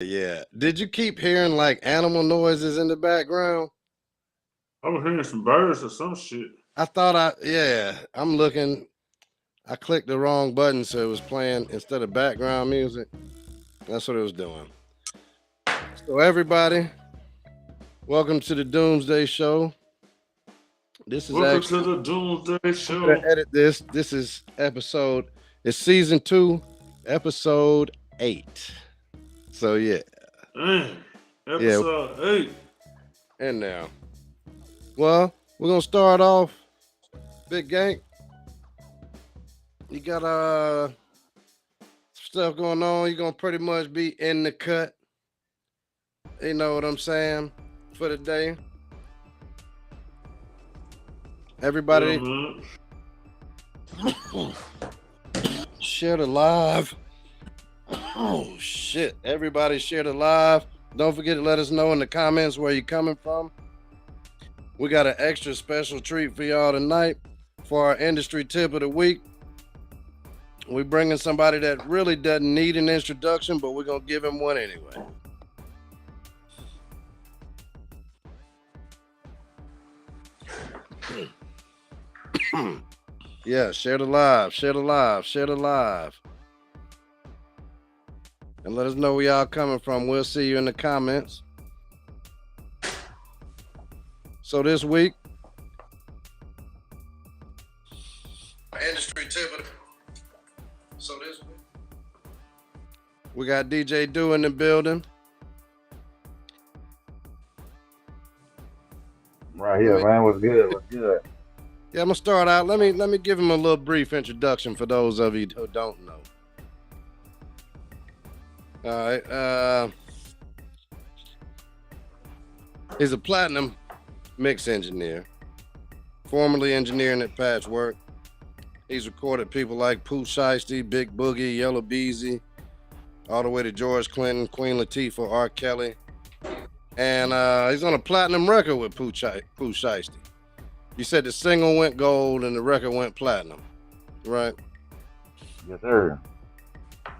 Yeah. Did you keep hearing like animal noises in the background? I was hearing some birds or some shit. I'm looking. I clicked the wrong button, so it was playing instead of background music. That's what it was doing. So, everybody, welcome to the Doomsday Show. This is Welcome to actually, the Doomsday I'm going Show. to edit this. This is it's season 2, episode 8. So, yeah. Dang. Yeah. Episode 8. And now, well, we're going to start off. Big Gang, you got stuff going on. You're going to pretty much be in the cut. You know what I'm saying? For the day. Yeah, Everybody, man. share the live. Oh, shit. Everybody share the live. Don't forget to let us know in the comments where you're coming from. We got an extra special treat for y'all tonight for our industry tip of the week. We're bringing somebody that really doesn't need an introduction, but we're going to give him one anyway. Yeah, share the live, share the live, share the live. And let us know where y'all coming from. We'll see you in the comments. So this week, industry tip. So this week, we got DJ Do in the building. Right here, man. What's good? What's good? Yeah, I'm gonna start out. Let me give him a little brief introduction for those of you who don't know. All right. He's a platinum mix engineer, formerly engineering at Patchwork. He's recorded people like Pooh Shiesty, Big Boogie, Yellow Beezy, all the way to George Clinton, Queen Latifah, R. Kelly. And he's on a platinum record with Pooh Shiesty. You said the single went gold and the record went platinum, right? Yes, sir.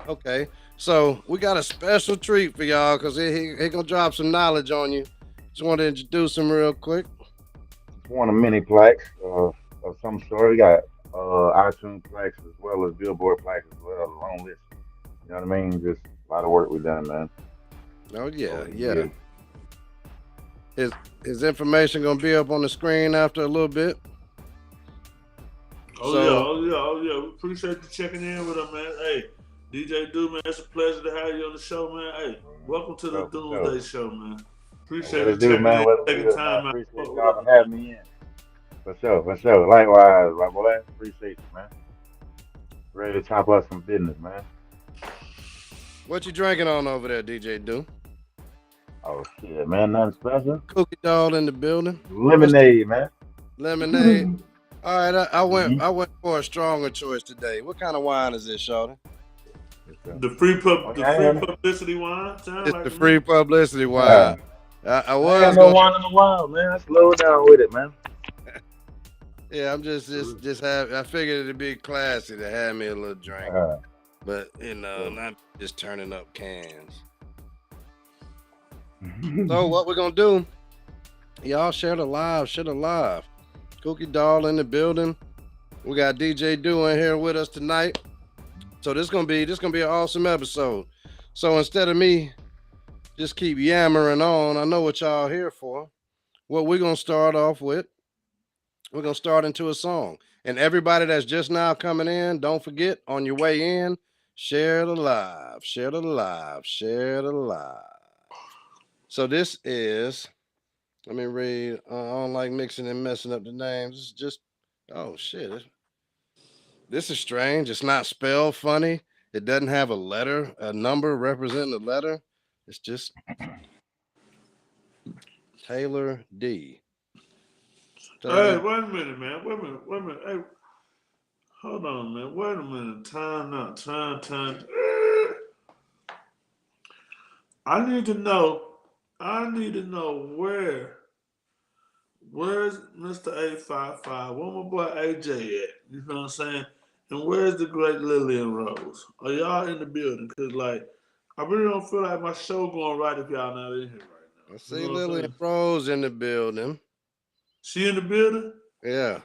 Okay. So we got a special treat for y'all because he gonna drop some knowledge on you. Just want to introduce him real quick. Just want a mini plex of some sort. We got iTunes plex as well as Billboard plex as well, a long list. You know what I mean? Just a lot of work we done, man. Oh yeah, Over the yeah. years. His information gonna be up on the screen after a little bit. Oh, So yeah, oh, yeah, oh, yeah. We appreciate you checking in with us, man. Hey, DJ Do, man, it's a pleasure to have you on the show, man. Hey, welcome to the For sure. Doomsday Show, man. Appreciate What you it do, checking man? in, What it taking good, man? time out to Appreciate fuck with y'all us, for having me in. For sure, for sure. Likewise, my boy. Appreciate you, man. Ready to chop up some business, man. what you drinking on over there, DJ Do? Oh shit, man. Nothing special. Cookie doll in the building. What's the Lemonade, man. lemonade? All right, hmm I went for a stronger choice today. What kind of wine is this, Shorty? Oh the yeah, free publicity wine. Sound It's like the to me. free publicity wine. yeah. I I ain't got was no gonna, wine in a while, man. I slowed down with it, man. yeah. I'm just have. I figured it'd be classy to have me a little drink, Uh, but yeah. not just turning up cans. So what we're gonna do? Y'all share the live, share the live. Cookie doll in the building. We got DJ Do in here with us tonight. So this gonna be an awesome episode. So instead of me just keep yammering on, I know what y'all here for. What we're gonna start off with, we're gonna start into a song. And everybody that's just now coming in, don't forget on your way in, share the live, share the live, share the live. So this is, let me read. I don't like mixing and messing up the names. It's just, oh shit. This is strange. It's not spelled funny. It doesn't have a letter, a number representing the letter. It's just Taylor D. Hey, Taylor. wait a minute, man. Wait a minute. Hey, hold on, man. Wait a minute. Time out. Time. I need to know. I need to know where's Mr. 855? Where my boy AJ at? You know what I'm saying? And where's the great Lillian Rose? Are y'all in the building? Cause like I really don't feel like my show going right if y'all not in here right now. I You see know what I'm Lillian saying? Rose in the building. She in the building? Yeah.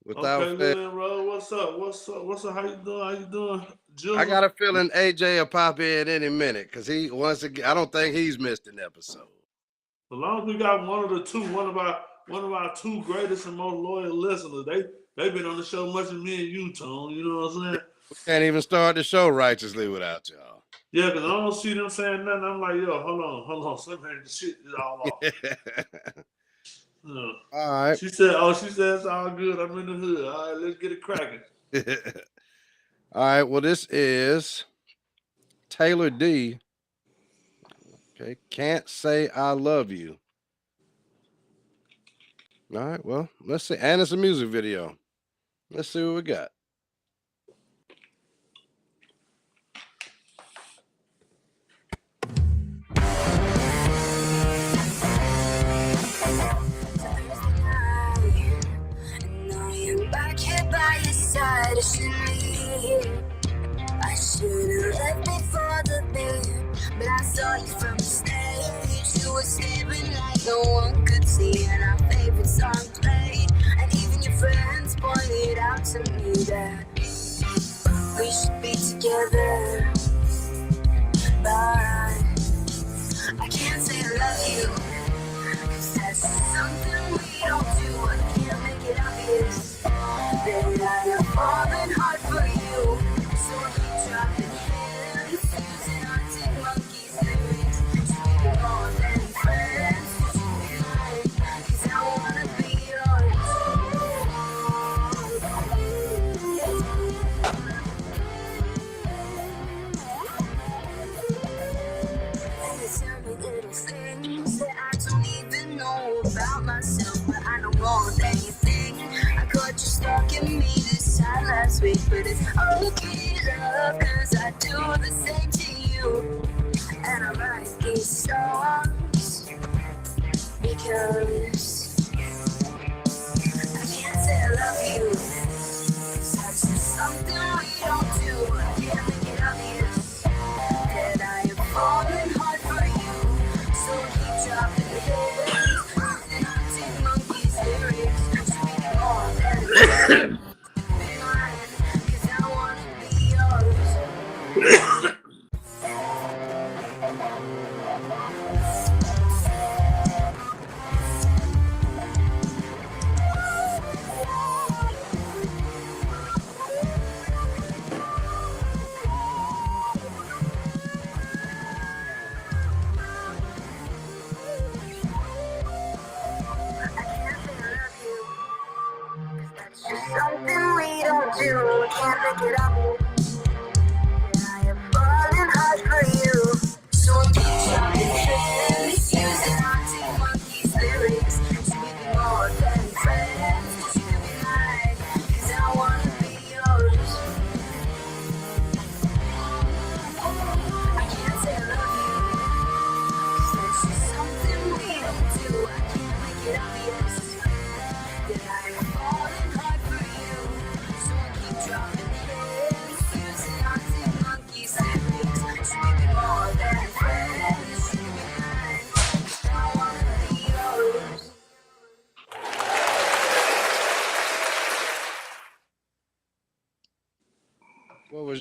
Without Okay, fail. Lillian Rose, what's up? What's up? What's up? How you doing? How you doing? I Jill? got a feeling AJ will pop in any minute because he once again I don't think he's missed an episode. As long as we got one of the two, one of our two greatest and most loyal listeners, they've been on the show much as me and you, Tone. You know what I'm saying? We can't even start the show righteously without y'all. Yeah, because I don't see them saying nothing. I'm like, yo, hold on. Something the shit is all off. All right. She said it's all good. I'm in the hood. All right, let's get it cracking. All right. Well, this is Taylor D. Okay. Can't say I love you. All right. Well, let's see. And it's a music video. Let's see what we got. I should've left before the bed, but I saw you from the stage. You were staring like no one could see, and our favorite song played. And even your friends pointed out to me that we should be together. But I can't say I love you, 'cause that's something we don't do. I can't make it obvious that I am falling hard for you. So I keep dropping hints, using Arctic Monkeys lyrics. Sweet more than friends, would you be mine? 'Cause I wanna be yours. And you tell me little things that I don't even know about myself, but I know more than you think. I caught you stalking me this time last week, but it's okay, love, 'cause I do the same to you. And I write these songs because I can't say I love you, 'cause that's just something we don't do. I can't make it obvious that I am falling hard for you. So I keep dropping hints, using Arctic Monkeys lyrics. Sweet more than friends. Something we don't do, can't make it up. I am falling hard for you. So I keep dropping hints, using Arctic Monkeys lyrics. Sweet more than friends, you can be mine, 'cause I wanna be yours. I can't say I love you, 'cause there's just something we don't do. I can't make it obvious that I am falling hard for you. So I keep dropping hints, using Arctic Monkeys lyrics. Sweet more than friends, you can be mine, 'cause I wanna be yours.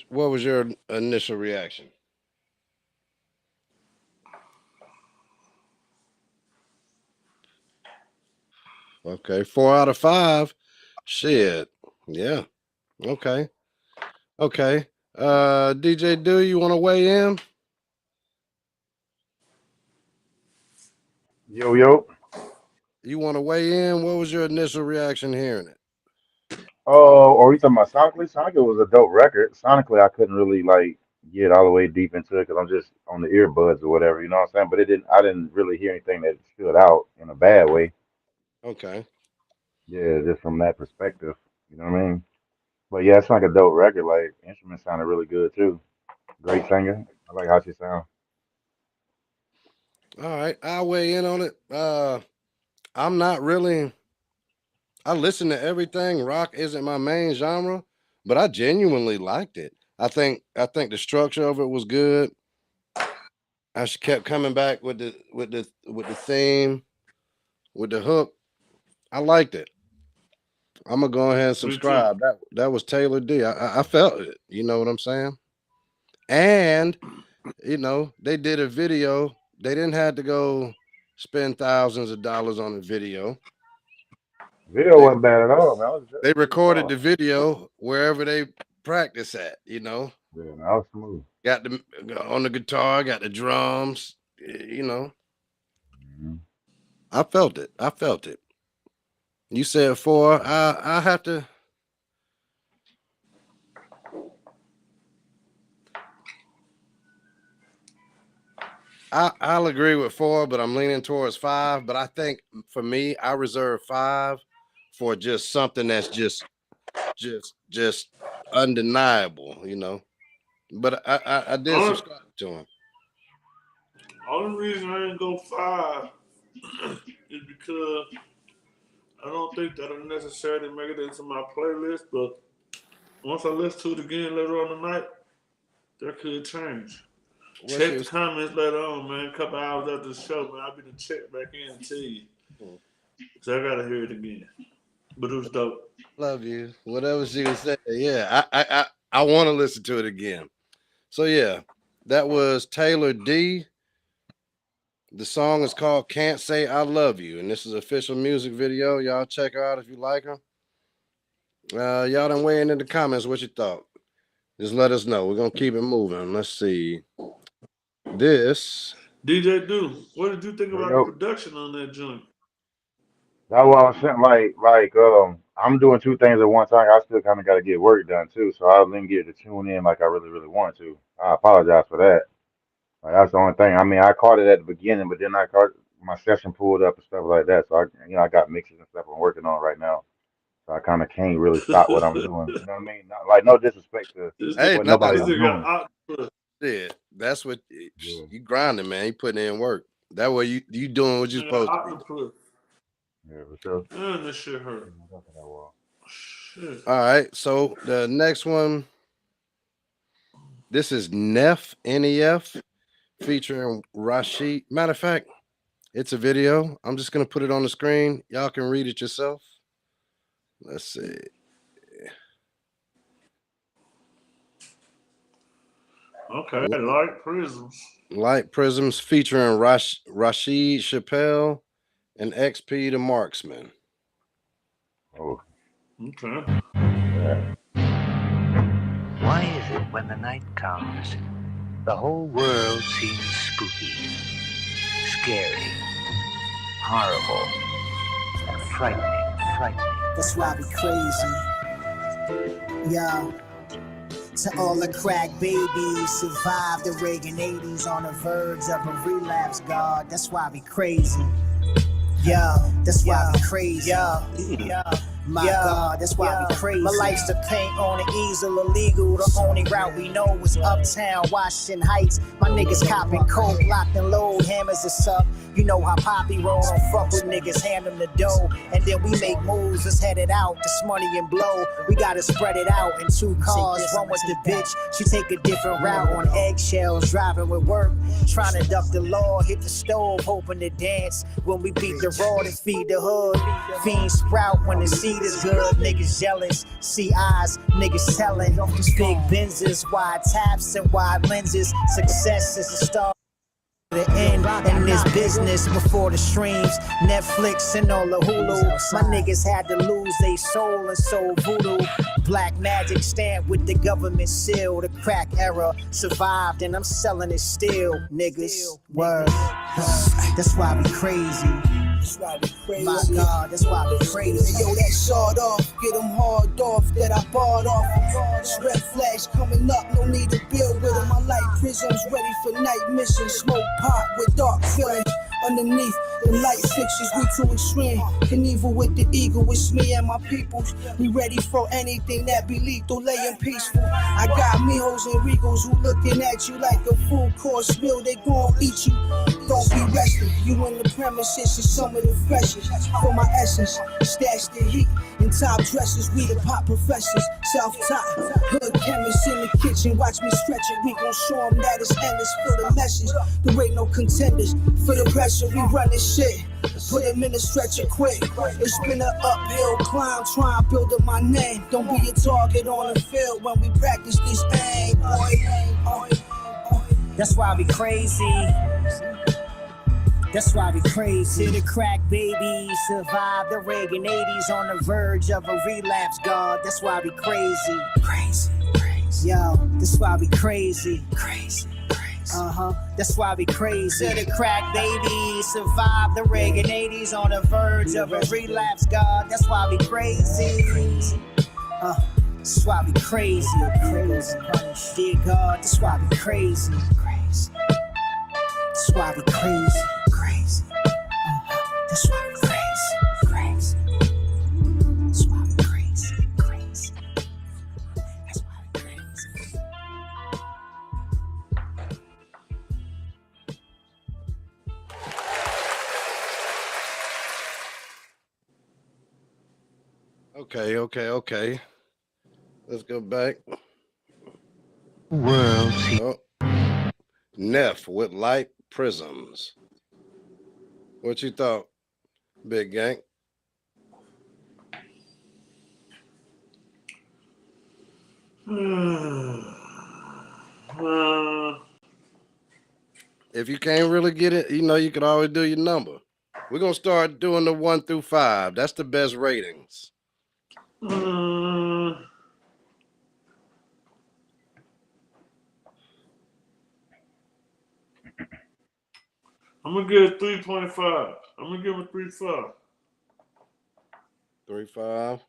What was your initial reaction? Okay, 4 out of 5. Shit. Yeah. Okay. Okay. DJ Do, you want to weigh in? Yo. You want to weigh in? What was your initial reaction hearing it? Or you talking about sonically? Sonically was a dope record. Sonically, I couldn't really like get all the way deep into it because I'm just on the earbuds or whatever. You know what I'm saying? But it didn't. I didn't really hear anything that stood out in a bad way. Okay. Yeah, just from that perspective. You know what I mean? But yeah, it's like a dope record. Like instruments sounded really good too. Great singer. I like how she sounds. All right. I'll weigh in on it. I'm not really. I listen to everything. Rock isn't my main genre, but I genuinely liked it. I think the structure of it was good. how she kept coming back with the theme, with the hook. I liked it. I'm gonna go ahead and Me too. subscribe. That was Taylor D. I felt it. You know what I'm saying? And they did a video. They didn't have to go spend thousands of dollars on a video. Video They wasn't bad at all, man. they It was recorded the solid. video wherever they practice at. Yeah, man, that was smooth. Got the on the guitar, got the drums. Mhm. I felt it. I felt it. You said 4. I have to. I'll agree with 4, but I'm leaning towards 5. But I think for me, I reserve 5 for just something that's just undeniable. But I did Only, subscribe to him. only reason I didn't go 5 is because I don't think that'll necessarily make it into my playlist. But once I listen to it again later on tonight, that could change. What's Check your the comments later on, man. A couple hours after the show, man. I'll be to check back in and tell you. So I gotta hear it again. But it was dope. love you? Whatever she was saying. Yeah, I want to listen to it again. So yeah, that was Taylor D. The song is called "Can't Say I Love You," and this is official music video. Y'all check her out if you like her. Y'all done weigh in the comments what you thought. Just let us know. We're gonna keep it moving. Let's see. This DJ Do, what did you think Yo, about the yo, production on that joint? that's what I was saying. I'm doing two things at one time. I still kind of got to get work done too, so I didn't get to tune in like I really, really wanted to. I apologize for that. Like, that's the only thing. I mean, I caught it at the beginning, but then I caught my session pulled up and stuff like that. So I got mixes and stuff I'm working on right now. So I kind of can't really stop what I'm doing. You know what I mean? Not, like no disrespect to this hey, what nah, nobody's nigga got doing. output. that's what Yeah, you grinding, man. You putting in work. That way you doing what you're Nigga got supposed to be doing. output. yeah, for sure. Man, this shit hurt. Yeah, Shit. All right, so the next one, this is Nef featuring Rashid. Matter of fact, it's a video. I'm just gonna put it on the screen. Y'all can read it yourself. Let's see. Okay, Light Prisms. Light Prisms featuring Rashid Chappelle and XP the Marksman. Oh, Okay. yeah. Why is it when the night comes, the whole world seems spooky, scary, horrible, and frightening? That's why we crazy. Yo. To all the crack babies, survived the Reagan 80s on the verge of a relapse, God. That's why we crazy. Yo, that's why we crazy. Yo. My God, that's why we crazy. My life's the paint on the easel, illegal. The only route we know is uptown, Washington Heights. My niggas copping coke, locked and load, hammers is up. You know how Poppy roll, don't fuck with niggas, hand them the dough. And then we make moves, let's head it out, this money and blow. We gotta spread it out in 2 cars, one with the bitch. She take a different route on eggshells, driving with work. Trying to duck the law, hit the stove, hoping to dance. When we beat the raw to feed the hood. Fiends sprout when the seed is good, niggas jealous. See eyes, niggas telling. Big Benzes, wide taps and wide lenses. Success is the start. The end in this business before the streams, Netflix and all the Hulu. My niggas had to lose they soul and soul voodoo. Black magic stamped with the government seal. The crack era survived and I'm selling it still, niggas. Word. That's why we crazy. That's why we crazy. My God, that's why we crazy. Hey, yo, that shot off, get them hard off that I bought off. This red flash coming up, no need to build with them. My light prisms ready for night mission. Smoke pot with dark feeling. Underneath the light fixtures, we too extreme. Knievel with the eagle, it's me and my peoples. We ready for anything that be lethal, laying peaceful. I got Mijos and Regals who looking at you like a full course meal. They gon' eat you. don't be resting. You in the premises is some of the freshest. For my essence, stash the heat in top dresses. We the pop professors, self-taught. Hood chemists in the kitchen, watch me stretch it. We gon' show them that it's endless for the message. There ain't no contenders for the pressure. We run this shit. Put him in the stretcher quick. It's been an uphill climb, trying to build up my name. Don't be a target on the field when we practice this aim, boy. That's why we crazy. That's why we crazy. The crack baby survived the Reagan 80s on the verge of a relapse, God. That's why we crazy. Crazy. Yo, that's why we crazy. Crazy. That's why we crazy. The crack baby survived the Reagan 80s on the verge of a relapse, God. That's why we crazy. That's why we crazy. Dear God, that's why we crazy. That's why we crazy. That's why we crazy. That's why we crazy. That's why we crazy. Okay. Let's go back. World. Oh. Neff with light prisms. What you thought, Big Gang? If you can't really get it, you can always do your number. We're gonna start doing the 1 through 5. That's the best ratings. I'm gonna give it 3.5. I'm gonna give it 3.5. 3.5.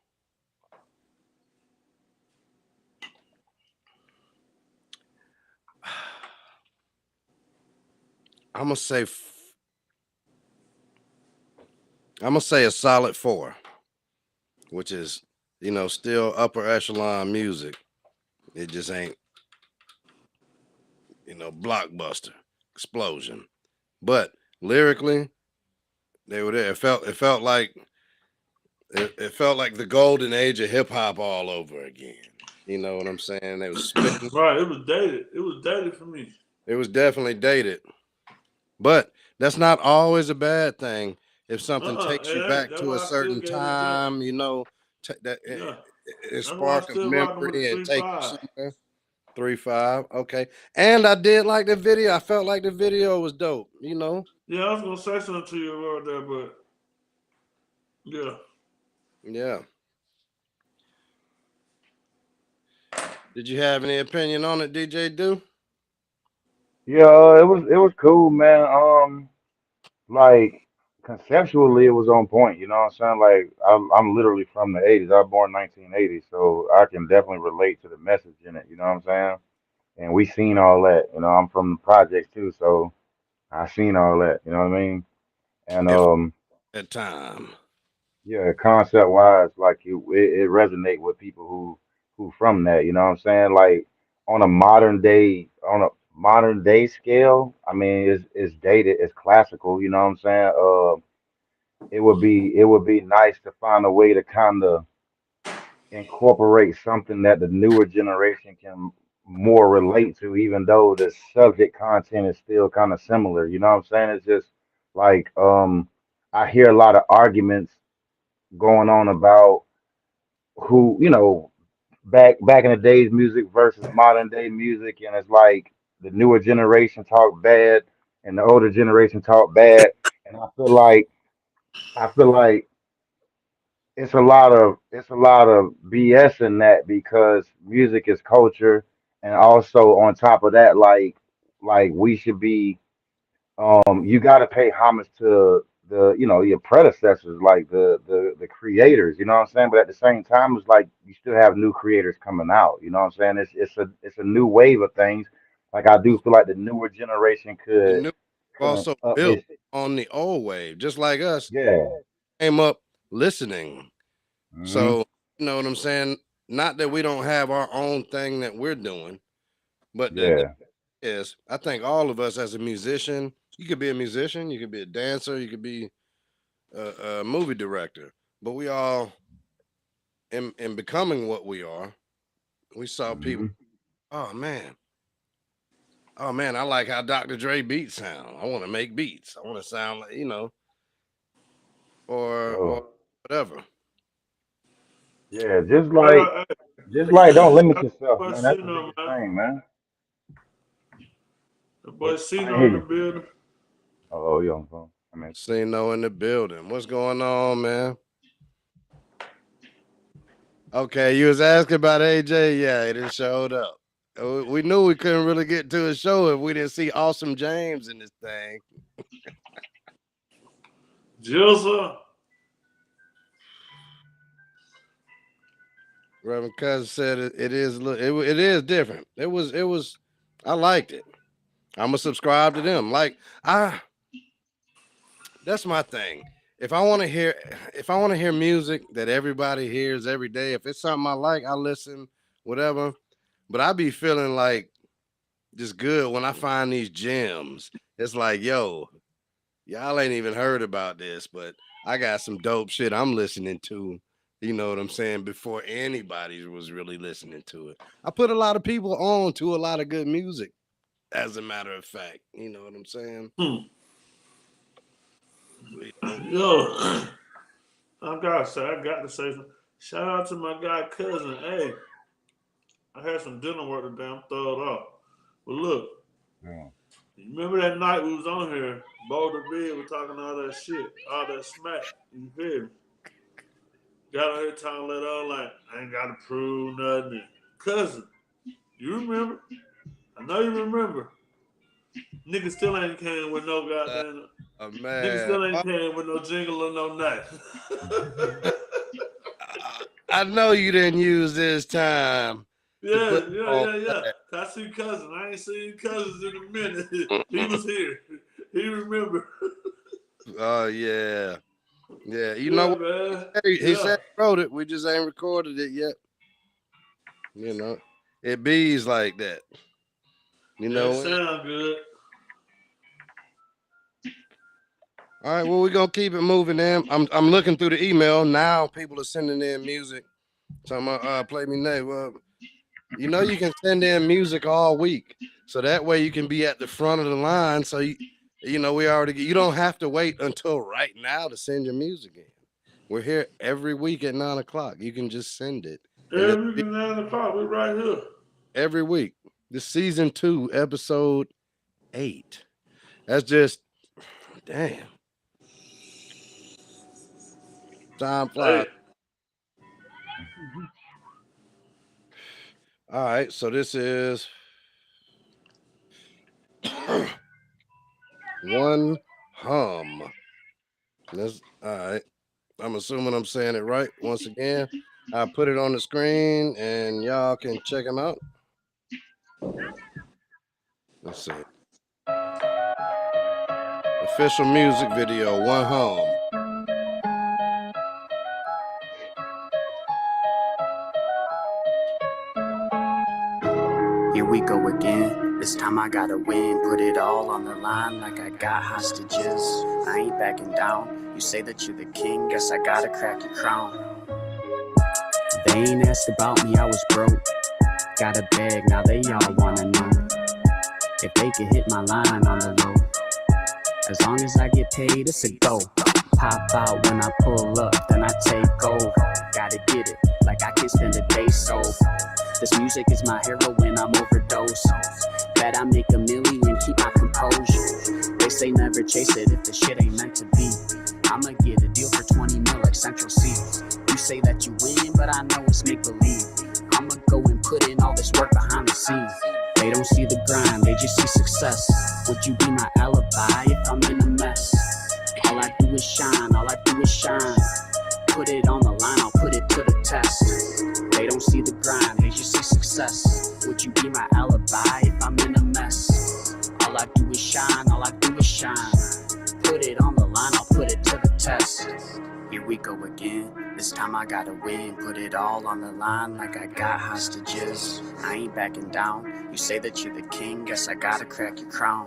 I'm gonna say a solid 4, which is still upper echelon music. It just ain't blockbuster explosion, but lyrically they were there. It felt like the golden age of hip hop all over again. You know what I'm saying? They was spitting. Right, it was dated. It was dated for me. It was definitely dated, but that's not always a bad thing. If something takes you back That's to a why I still certain gave it a jump. time, that Yeah. it That's why I spark a still rocking with memory and take you 3.5. somewhere. 3.5, okay. And I did like the video. I felt like the video was dope. Yeah, I was gonna say something to you about that, but yeah. Yeah. Did you have any opinion on it, DJ Do? Yeah, it was cool, man. Like conceptually, it was on point. You know what I'm saying? Like I'm literally from the '80s. I was born 1980, so I can definitely relate to the message in it. You know what I'm saying? And we seen all that. You know, I'm from the projects too, so I seen all that. You know what I mean? And If at time. yeah, concept wise, like it resonate with people who from that. You know what I'm saying? Like on a modern day scale, I mean, it's dated, it's classical. You know what I'm saying? It would be nice to find a way to kind of incorporate something that the newer generation can more relate to, even though the subject content is still kind of similar. You know what I'm saying? It's just like I hear a lot of arguments going on about who, back in the days music versus modern day music, and it's like the newer generation talk bad and the older generation talk bad, and I feel like it's a lot of BS in that, because music is culture, and also on top of that, like we should be, you got to pay homage to your predecessors, like the creators. You know what I'm saying? But at the same time, it's like you still have new creators coming out. You know what I'm saying? It's a new wave of things. Like I do feel like the newer generation The could new kind of also up built its, on the old wave, just like us yeah. came up listening. Hmm. So, you know what I'm saying? Not that we don't have our own thing that we're doing, but the Yeah. is I think all of us as a musician You could be a musician, you could be a dancer, you could be a movie director. But we all, in becoming what we are, we saw people. Hmm. Oh man, oh man, I like how Dr. Dre beats sound. I want to make beats. I want to sound like or So whatever. yeah, Hey, just like don't limit that yourself, boy man. That's sitting the on, biggest man. thing, man. The boy I sitting ain't hear on the you. building. Oh, you on the phone? I mean, See no in the building. What's going on, man? Okay, you was asking about AJ. Yeah, it just showed up. We knew we couldn't really get to a show if we didn't see Awesome James in this thing. Jilza. Reverend Cousin said it is it is different. It was I liked it. I'm gonna subscribe to them. Like that's my thing. If I want to hear music that everybody hears every day, if it's something I like, I listen, whatever. But I be feeling like just good when I find these gems. It's like, yo, y'all ain't even heard about this, but I got some dope shit I'm listening to. You know what I'm saying? Before anybody was really listening to it. I put a lot of people on to a lot of good music, as a matter of fact. You know what I'm saying? You know? Yo, I got to say something. Shout out to my guy cousin. Hey, I had some dinner work today. I'm throwed off. But look, yeah. you remember that night we was on here, Boulder Bill was talking all that shit, all that smack. You feel me? Got on here talking let on like, I ain't got to prove nothing. Cousin, you remember? I know you remember. Nigga still ain't came with no goddamn. Nigga Man, still ain't came with no jingle or no knife. I know you didn't use this time to Yeah, put yeah, on. yeah, yeah. I see cousin. I ain't seen cousins in a minute. He was here. He remember. Oh yeah, yeah. You know Yeah, what? man. He Yeah. said he wrote it. We just ain't recorded it yet. You know, it bees like that. You That know. sound good. All right, well, we're gonna keep it moving then. I'm looking through the email now. People are sending in music. So I'm gonna play me name. Well, you know you can send in music all week. So that way you can be at the front of the line. So you know, we already you don't have to wait until right now to send your music in. We're here every week at 9 o'clock. You can just send it. And Every week at 9 o'clock, we right here. every week. This season 2, episode 8. That's just damn. Time flies. Hey, All right, so this is one hum. That's all right. I'm assuming I'm saying it right. Once again, I put it on the screen and y'all can check them out. Let's see. Official music video, one hum. Here we go again. This time I gotta win. Put it all on the line like I got hostages. I ain't backing down. You say that you're the king. Guess I gotta crack your crown. They ain't asked about me. I was broke. Got a bag. Now they all wanna know if they can hit my line on the low. As long as I get paid, it's a go. Pop out when I pull up, then I take over. Gotta get it, like I can spend a day so. This music is my heroin, I'm overdosing. Bet I make a million, keep my composure. They say never chase it if the shit ain't meant to be. I'ma get a deal for 20 mil like Central C. You say that you win, but I know it's make believe. I'ma go and put in all this work behind the scenes. They don't see the grind, they just see success. Would you be my alibi if I'm in a mess? All I do is shine, all I do is shine. Put it on the line, I'll put it to the test. They don't see the grind, they just see success. Would you be my alibi if I'm in a mess? All I do is shine, all I do is shine. Put it on the line, I'll put it to the test. Here we go again. This time I gotta win. Put it all on the line like I got hostages. I ain't backing down. You say that you're the king. Guess I gotta crack your crown.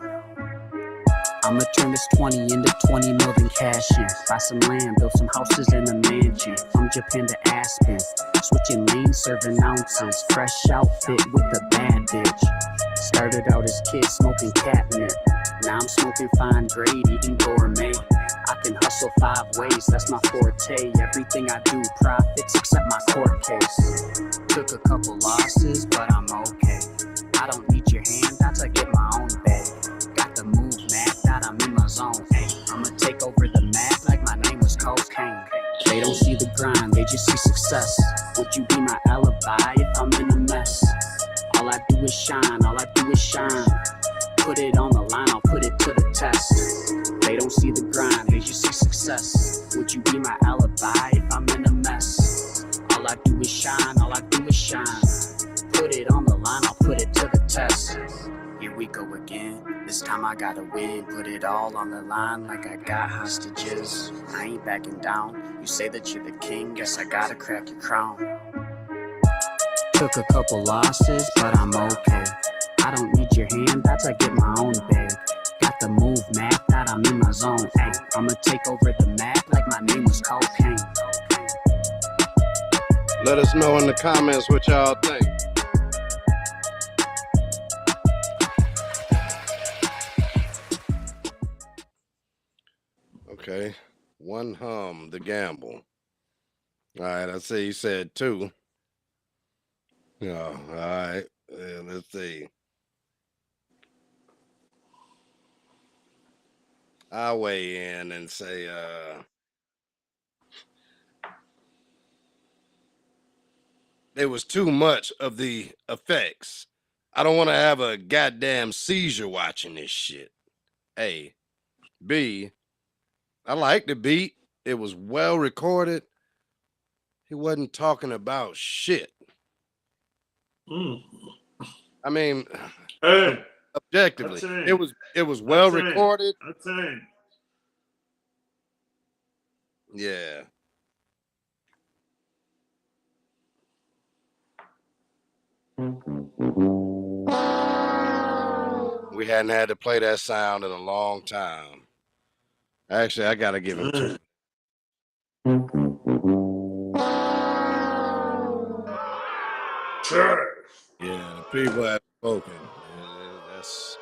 I'ma turn this 20 into 20 million cash in. Buy some land, build some houses and a mansion. From Japan to Aspen, switching lanes, serving ounces. Fresh outfit with a bad bitch. Started out as kid smoking catnip. Now I'm smoking fine grade, eating gourmet. I can hustle 5 ways, that's my forte. Everything I do profits except my court case. Took a couple losses, but I'm okay. I don't need your handouts, I get my own bag. Got the move mapped out, I'm in my zone. Ay, I'ma take over the map like my name was cocaine. They don't see the grind, they just see success. Would you be my alibi if I'm in a mess? All I do is shine, all I do is shine. Put it on the line, I'll put it to the test. They don't see the grind, they just see success. Would you be my alibi if I'm in a mess? All I do is shine, all I do is shine. Put it on the line, I'll put it to the test. Here we go again. This time I gotta win. Put it all on the line like I got hostages. I ain't backing down. You say that you're the king, guess I gotta crack your crown. Took a couple losses, but I'm okay. I don't need your handouts, I get my own bag. Got the move mapped out, I'm in my zone. Ay, I'ma take over the map like my name was cocaine. Let us know in the comments what y'all think. Okay. One hum, the gamble. All right, I see you said 2. Yeah, all right. Let's see. I'll weigh in and say there was too much of the effects. I don't want to have a goddamn seizure watching this shit. A. B. I like the beat. It was well recorded. He wasn't talking about shit. I mean, Hey, objectively, I it was well recorded. I think. Yeah. We hadn't had to play that sound in a long time. Actually, I gotta give him 2. Trash. Yeah, the people have spoken. That's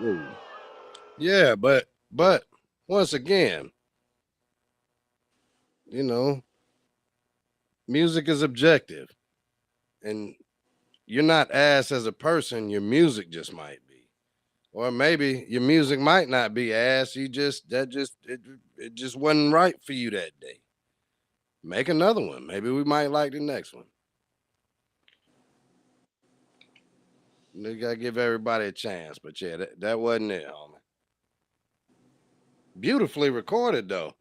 ooh. Yeah, but once again, you know, music is objective, and you're not ass as a person. Your music just might be, or maybe your music might not be ass. You just it just wasn't right for you that day. Make another one. Maybe we might like the next one. You gotta give everybody a chance, but yeah, that wasn't it, homie. Beautifully recorded though.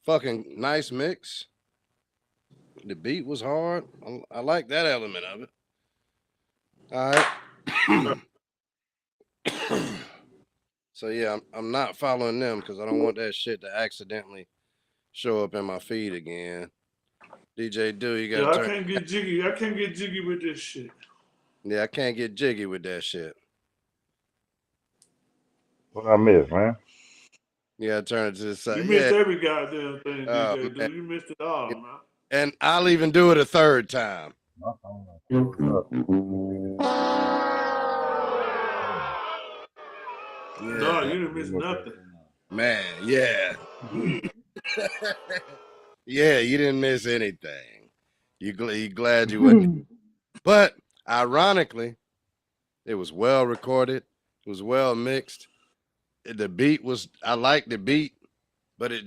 Fucking nice mix. The beat was hard. I like that element of it. All right. So yeah, I'm not following them because I don't want that shit to accidentally show up in my feed again. DJ Do, you gotta Yeah, I turn. can't get jiggy. I can't get jiggy with this shit. Yeah, I can't get jiggy with that shit. What I miss, man? You gotta turn it to the You side. missed Yeah. every goddamn thing, Oh DJ man. dude. You missed it all, man. And I'll even do it a third time. My phone was No, Yeah. you didn't miss nothing. Man, yeah. Yeah, you didn't miss anything. You glad you wouldn't. But ironically, it was well recorded. It was well mixed. The beat was, I liked the beat, but it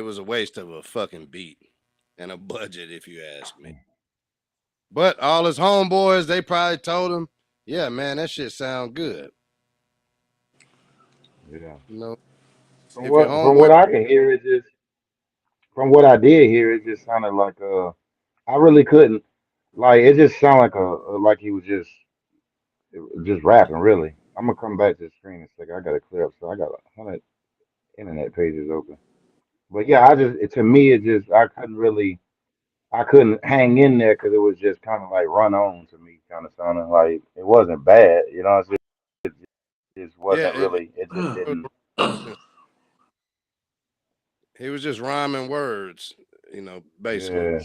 was a waste of a fucking beat and a budget, if you ask me. But all his homeboys, they probably told him, yeah, man, that shit sound good. Yeah. You know, From if your what homeboy, I can hear, it just from what I did hear, it just sounded like I really couldn't like it. Just sounded like like he was just rapping. Really, I'm gonna come back to the screen in a second. I gotta clear up. So I got 100 internet pages open. But yeah, to me it just I couldn't hang in there because it was just kind of like run on to me, kind of sounding like it wasn't bad. You know, it's just Yeah, wasn't really. It just didn't. he was just rhyming words, basically. Yeah.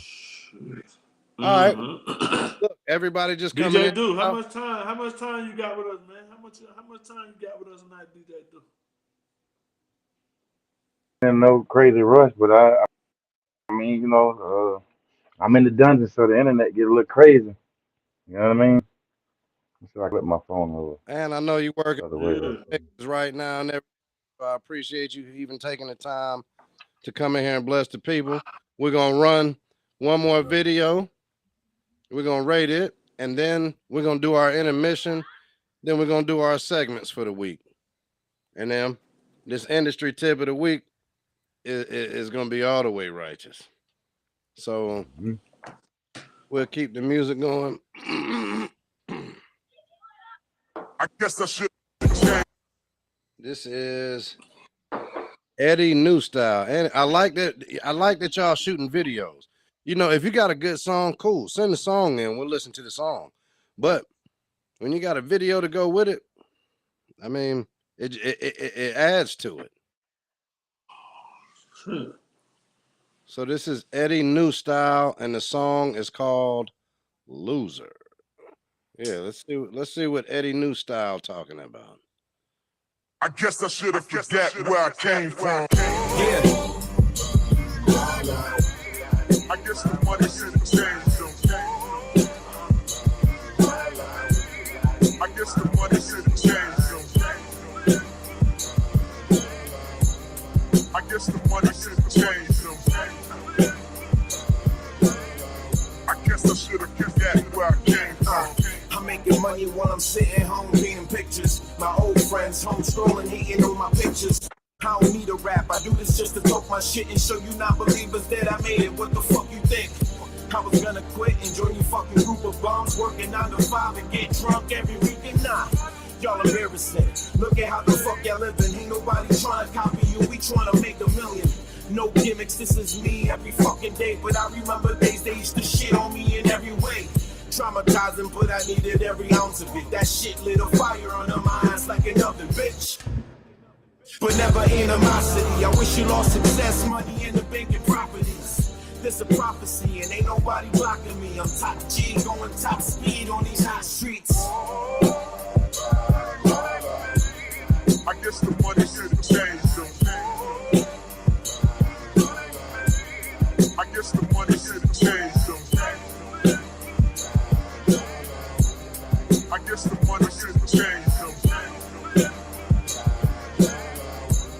All right, Mm-hmm. look, everybody just coming in. DJ Do, how much time you got with us, man? How much time you got with us tonight, DJ Do? In no crazy rush, but I mean, I'm in the dungeon, so the internet get a little crazy. You know what I mean? So I let my phone over And I know you're working the other way real Yeah. quick. right now, and everything. So I appreciate you even taking the time to come in here and bless the people. We're gonna run one more video. We're gonna rate it, and then we're gonna do our intermission. Then we're gonna do our segments for the week. And then this industry tip of the week is gonna be all the way righteous. So Mhm. we'll keep the music going. I guess I should. This is Eddie New Style, and I like that. I like that y'all shooting videos. If you got a good song, cool. Send the song in. We'll listen to the song. But when you got a video to go with it, I mean, it adds to it. So this is Eddie New Style, and the song is called "Loser." Yeah, let's see what Eddie New Style talking about. I guess I should have forget where I came from. Yeah. I guess the money should have changed them. I guess the money should have changed them. I guess the money should have changed them. I guess I should have forget where I came from. I'm making money while I'm sitting home painting pictures. My old friends home scrolling, hating on my pictures. I don't need a rap, I do this just to talk my shit and show you not believers that I made it. What the fuck you think? I was gonna quit and join you fucking group of bums, working 9 to 5 and get drunk every weekend. Nah, y'all embarrassing. Look at how the fuck y'all living. Ain't nobody trying to copy you, we trying to make a million. No gimmicks, this is me every fucking day. But I remember days they used to shit on me in every way. Traumatizing, but I needed every ounce of it. That shit lit a fire on their minds like another bitch. But never animosity. I wish you lost success, money in the bank and properties. This a prophecy and ain't nobody blocking me. I'm top G, going top speed on these hot streets. I guess the money should have changed them. I guess the money should have changed them. I guess the money should have changed them.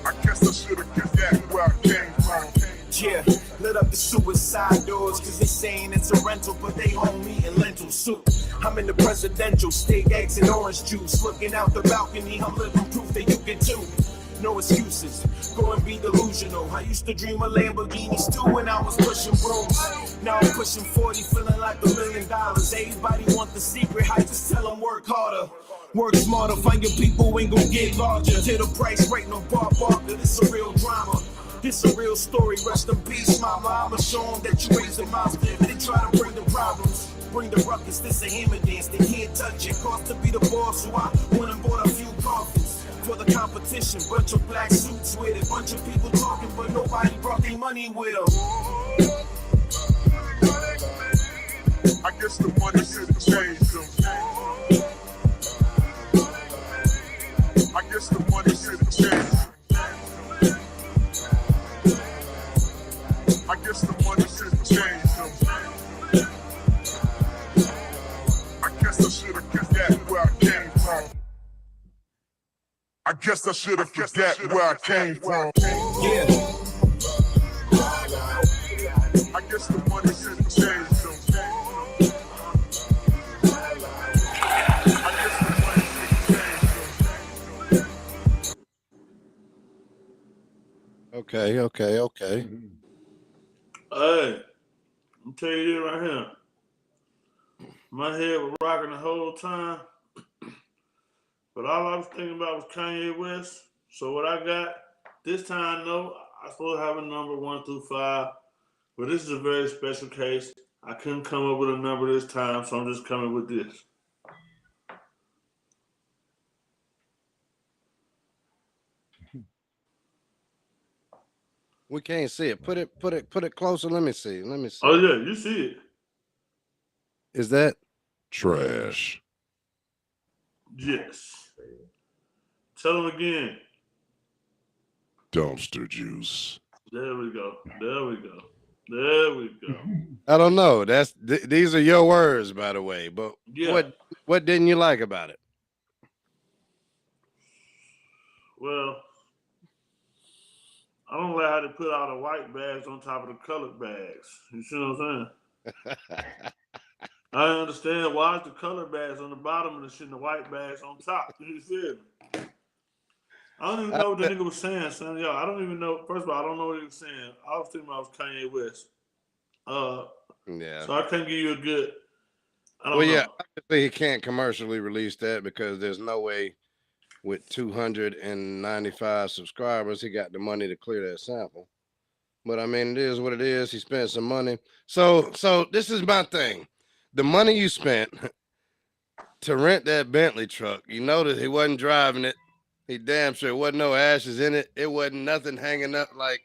I guess I should have kept that where I came from. Yeah, lit up the suicide doors, cause they saying it's a rental, but they home eating lentil soup. I'm in the presidential, steak, eggs, and orange juice. Looking out the balcony, I'm living proof that you can too. No excuses, go and be delusional. I used to dream of Lamborghinis too when I was pushing brooms. Now I'm pushing 40, feeling like $1 million. Everybody want the secret, I just tell them work harder. Work smarter, find your people ain't gon' get larger. Till the price right, no bar barker, this a real drama. This a real story, rest in peace, mama. I'ma show them that you raised the monster. They try to bring the problems, bring the ruckus. This a hammer dance, they can't touch it. Cost to be the boss, so I went and bought a few coffins. For the competition, bunch of black suits with it. Bunch of people talking, but nobody brought their money with them. I guess the money should have changed them. I guess the money should have changed them. I guess the money should have changed them. I guess I should have kept that where I came from. I guess I should have kept that where I came from. Yeah. I guess the money should have changed them. I guess the money should have changed them. Okay. Hey, I'm tell you this right here. My head was rocking the whole time, but all I was thinking about was Kanye West. So what I got this time, I know I'm supposed to have a number 1 through 5, but this is a very special case. I couldn't come up with a number this time, so I'm just coming with this. We can't see it. Put it closer. Let me see. Let me see. Oh yeah, you see it. Is that Trash. Yes. Tell them again. Dumpster juice. There we go. There we go. There we go. I don't know. That's these are your words, by the way. But Yeah. what didn't you like about it? Well, I don't like how they put all the white bags on top of the colored bags. You see what I'm saying? I understand why is the colored bags on the bottom and the shit and the white bags on top. You feel me? I don't even know what the nigga was saying, son. Yo, I don't even know. First of all, I don't know what he was saying. I was thinking about Kanye West. Yeah. So I can't give you a good. I don't Well, know. yeah, obviously he can't commercially release that because there's no way with 295 subscribers he got the money to clear that sample. But I mean, it is what it is. He spent some money. So this is my thing. The money you spent to rent that Bentley truck, you notice he wasn't driving it. He damn sure wasn't no ashes in it. It wasn't nothing hanging up. Like,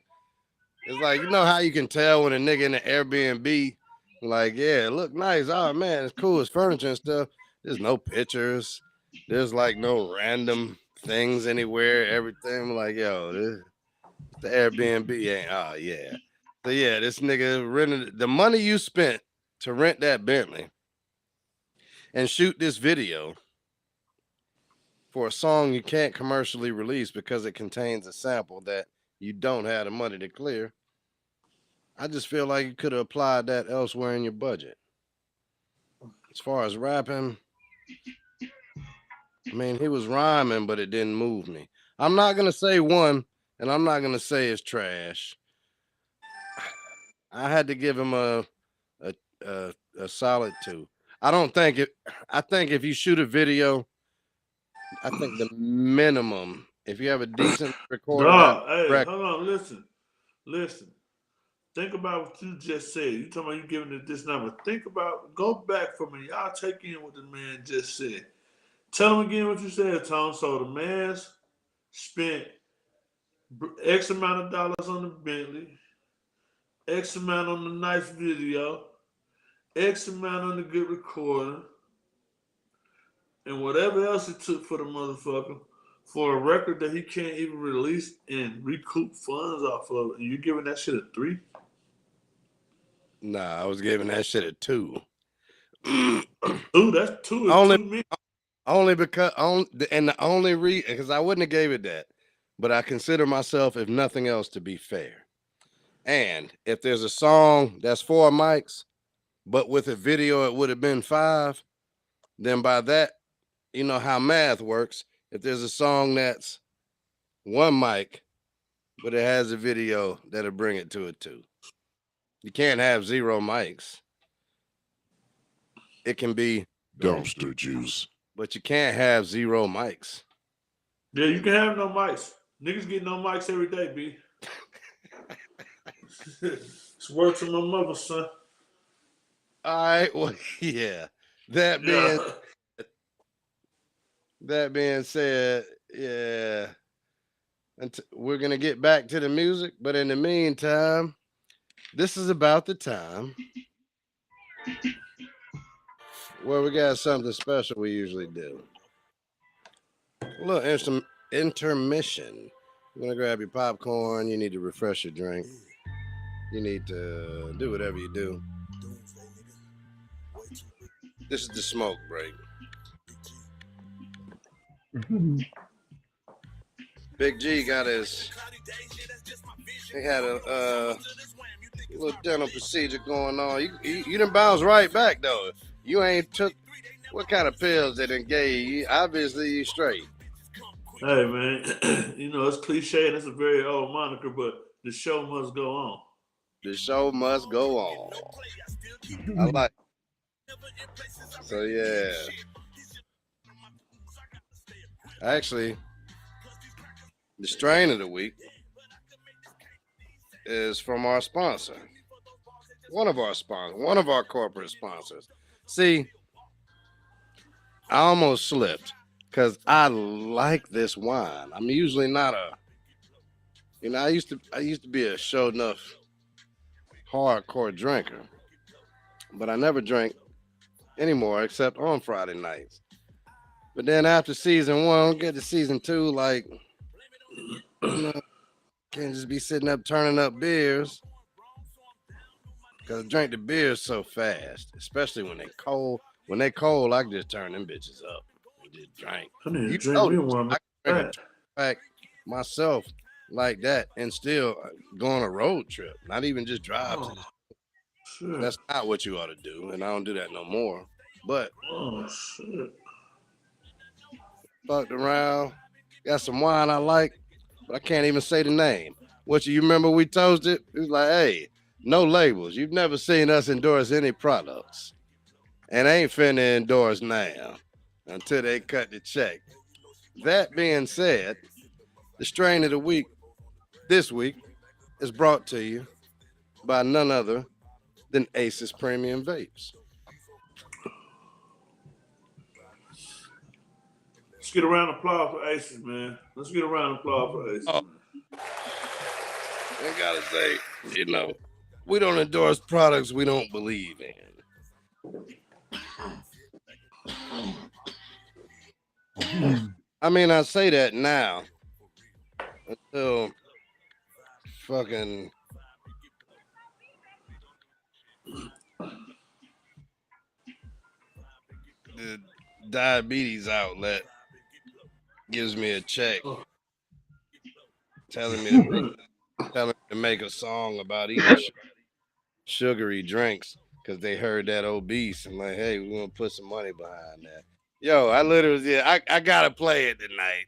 it's like, you know how you can tell when a nigga in an Airbnb, like, yeah, it look nice. Oh man, it's cool. It's furniture and stuff. There's no pictures. There's like no random things anywhere. Everything like, yo, this, the Airbnb ain't. Oh yeah. So yeah, this nigga rented the money you spent to rent that Bentley and shoot this video for a song you can't commercially release because it contains a sample that you don't have the money to clear. I just feel like you could have applied that elsewhere in your budget. As far as rapping, I mean, he was rhyming, but it didn't move me. I'm not gonna say one, and I'm not gonna say it's trash. I had to give him a solid 2. I don't think it. I think if you shoot a video, I think the minimum, if you have a decent recorded Dog, hey, record, hold on, listen. Think about what you just said. You talking about you giving it this number. Think about, go back for me. Y'all take in what the man just said. Tell him again what you said, Tom. So the man's spent X amount of dollars on the Bentley, X amount on the nice video, X amount on the good recording, and whatever else it took for the motherfucker for a record that he can't even release and recoup funds off of. And you giving that shit a 3? nah, I was giving that shit a 2. Ooh, that's 2 is Only, too many. only because the only reason because I wouldn't have gave it that, but I consider myself, if nothing else, to be fair. And if there's a song that's 4 mics, but with a video it would have been 5, then by that, you know how math works. If there's a song that's 1 mic, but it has a video, that'll bring it to a 2. You can't have 0 mics. It can be Dumpster juice. but you can't have 0 mics. Yeah, you can have no mics. Niggas get no mics every day, B. It's word to my mother, son. All right, well, yeah. That being said, yeah. We're gonna get back to the music, but in the meantime, this is about the time where we got something special we usually do. A little intermission. You're gonna grab your popcorn. You need to refresh your drink. You need to do whatever you do. This is the smoke break. Big G got his. He had a little dental procedure going on. You done bounce right back though. You ain't took. What kind of pills they done gave you? Obviously you straight. Hey, man. You know, it's cliche and it's a very old moniker, but the show must go on. The show must go on. I like it. So yeah. Actually, the strain of the week is from our sponsor. One of our corporate sponsors. See, I almost slipped because I like this wine. I'm usually not a You know, I used to be a show enough hardcore drinker, but I never drank anymore except on Friday nights. But then after season one, get to season two, like, you know, can't just be sitting up turning up beers because I drink the beers so fast, especially when they cold. When they cold, I can just turn them bitches up and just drink. I need to You drink know me this. one. I can drink a pack myself like that and still go on a road trip, not even just drive to the. Shit. That's not what you ought to do, and I don't do that no more. But Oh shit. fucked around, got some wine I like, but I can't even say the name. What you remember we toasted? It was like, hey, no labels. You've never seen us endorse any products. And ain't finna endorse now until they cut the check. That being said, the strain of the week this week is brought to you by none other than Aces Premium Vapes. Let's get a round of applause for Aces, man. Let's get a round of applause for Aces. Oh. I gotta say, you know, we don't endorse products we don't believe in. I mean, I say that now until fucking the diabetes outlet gives me a check telling me to make a song about eating sugary drinks because they heard that obese. I'm like, hey, we're gonna put some money behind that. Yo, I literally, I gotta play it tonight.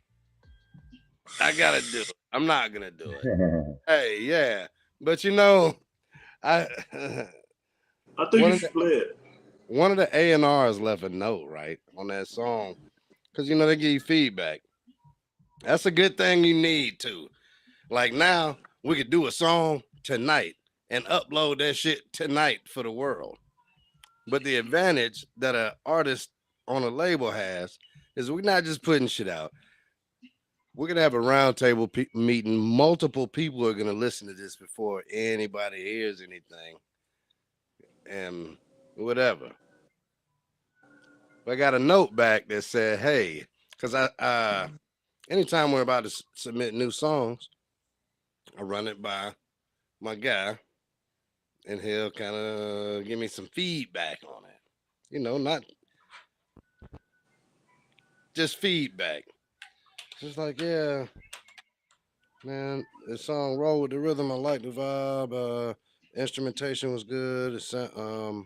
I gotta do it. I'm not gonna do it. Hey, yeah, but you know, I think you should play it. One of the A&Rs left a note right on that song because you know they give you feedback. That's a good thing you need to. Like now, we could do a song tonight and upload that shit tonight for the world. But the advantage that an artist on a label has is we're not just putting shit out. We're gonna have a roundtable meeting. Multiple people are gonna listen to this before anybody hears anything, and whatever. But I got a note back that said, "Hey," because I anytime we're about to submit new songs, I run it by my guy, and he'll kind of give me some feedback on it. You know, not just feedback. Just like, yeah, man, the song rolled with the rhythm. I like the vibe. Instrumentation was good. I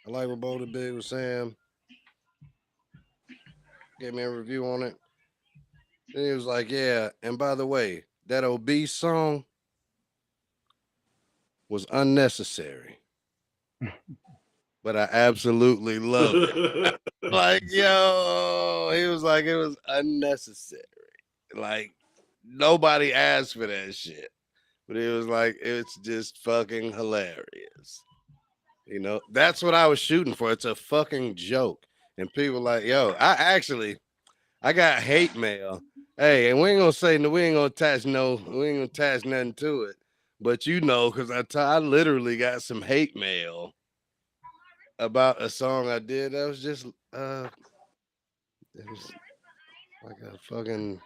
like what Boulder Big was saying. Gave me a review on it. Then he was like, yeah, and by the way, that obese song was unnecessary. But I absolutely love it. Like, yo, he was like, it was unnecessary. Like, nobody asked for that shit. But it was like, it's just fucking hilarious. You know, that's what I was shooting for. It's a fucking joke. And people like, yo, I got hate mail. Hey, and we ain't gonna attach nothing to it. But you know, because I literally got some hate mail about a song I did that was just it was like a fucking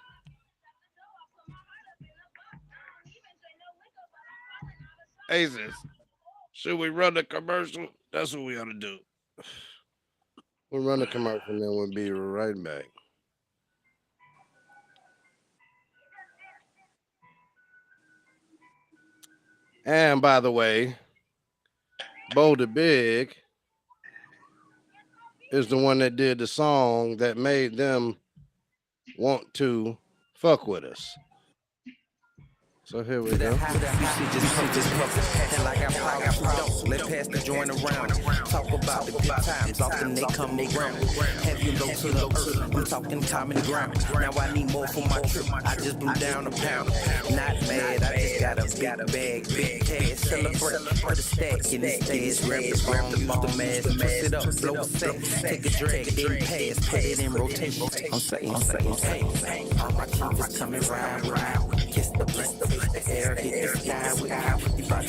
Aces. Should we run the commercial? That's what we ought to do. We'll run the commercial and then we'll be right back. And by the way, Boulder Big is the one that did the song that made them want to fuck with us. So here we go. And like I probably let pass the joint around. Talk about the good times, often they come around. Have you low to the earth? I'm talking common ground. Now I need more for my trip. I just blew down a pound. Not mad, I just got a big bag, big cash. Celebrate, put a stack in the stash. Grab the phone, use the mask, twist it up, blow a set. Take a drag, then pass, put it in rotation. I'm saying, hey, all my keepers coming round. Kiss the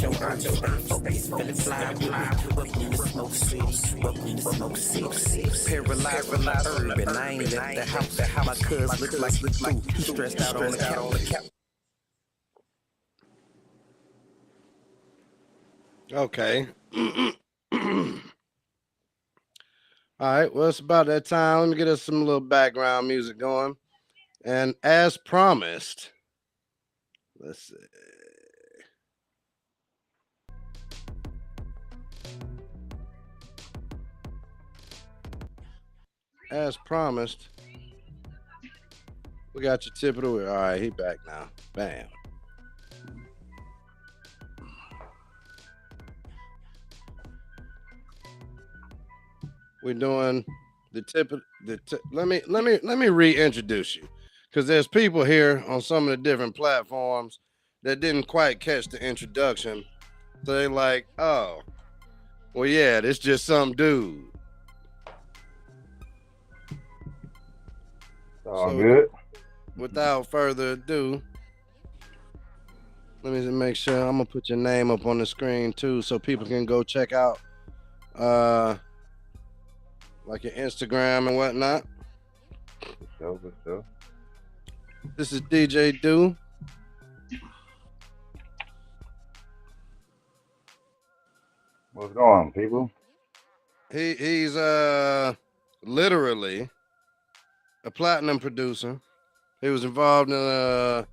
your earth. Feel it fly with me. Welcome to Smoke City. Welcome to Smoke City. Paralyzed from the herb, and I ain't left the house. My cuz look like he through. He stressed out on the couch. Okay. All right. Well, it's about that time. Let me get us some little background music going. And as promised, let's see. As promised, we got your tip of the week. All right, he back now. Bam. We're doing the tip of let me reintroduce you, because there's people here on some of the different platforms that didn't quite catch the introduction. So they like, oh, well, yeah, this just some dude. All So good. without further ado, let me just make sure I'm gonna put your name up on the screen too, so people can go check out like your Instagram and whatnot. For sure. This is DJ Do. What's going on, people? He's literally a platinum producer. He was involved in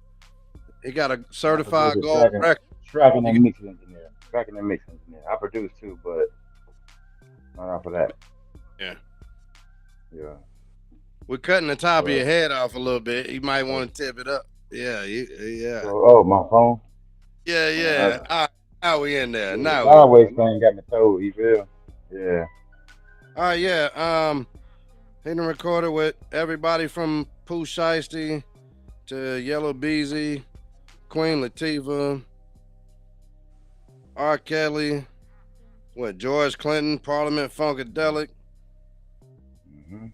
he got a certified gold record. Tracking and mix engineer. Tracking and mix engineer. I produce too, but not off of that. Yeah. Yeah. We're cutting the top of your head off a little bit. You might want to tip it up. Yeah, yeah. Oh, my phone. Yeah. Now we in there. Now always thing got me told. You feel? Yeah. All right, yeah. He done recorded with everybody from Pooh Shiesty to Yellow Beezy, Queen Latifah, R. Kelly, George Clinton, Parliament Funkadelic. Mm-hmm.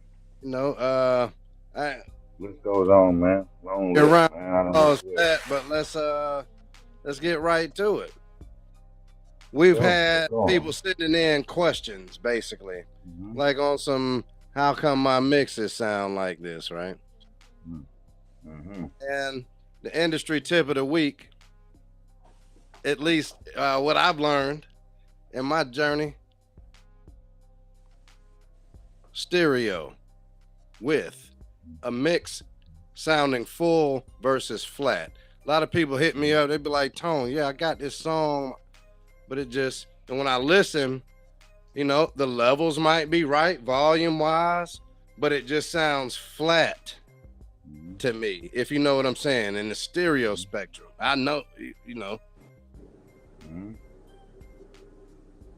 You know, list goes on, man. Long list, around man. I don't know that, but let's get right to it. We've had people sending in questions, basically, like on some, how come my mixes sound like this, right? Mm-hmm. And the industry tip of the week, at least what I've learned in my journey, stereo with a mix sounding full versus flat. A lot of people hit me up. They'd be like, Tone, yeah, I got this song, but it just, and when I listen, you know, the levels might be right volume wise, but it just sounds flat to me, if you know what I'm saying, in the stereo spectrum. I know, you know.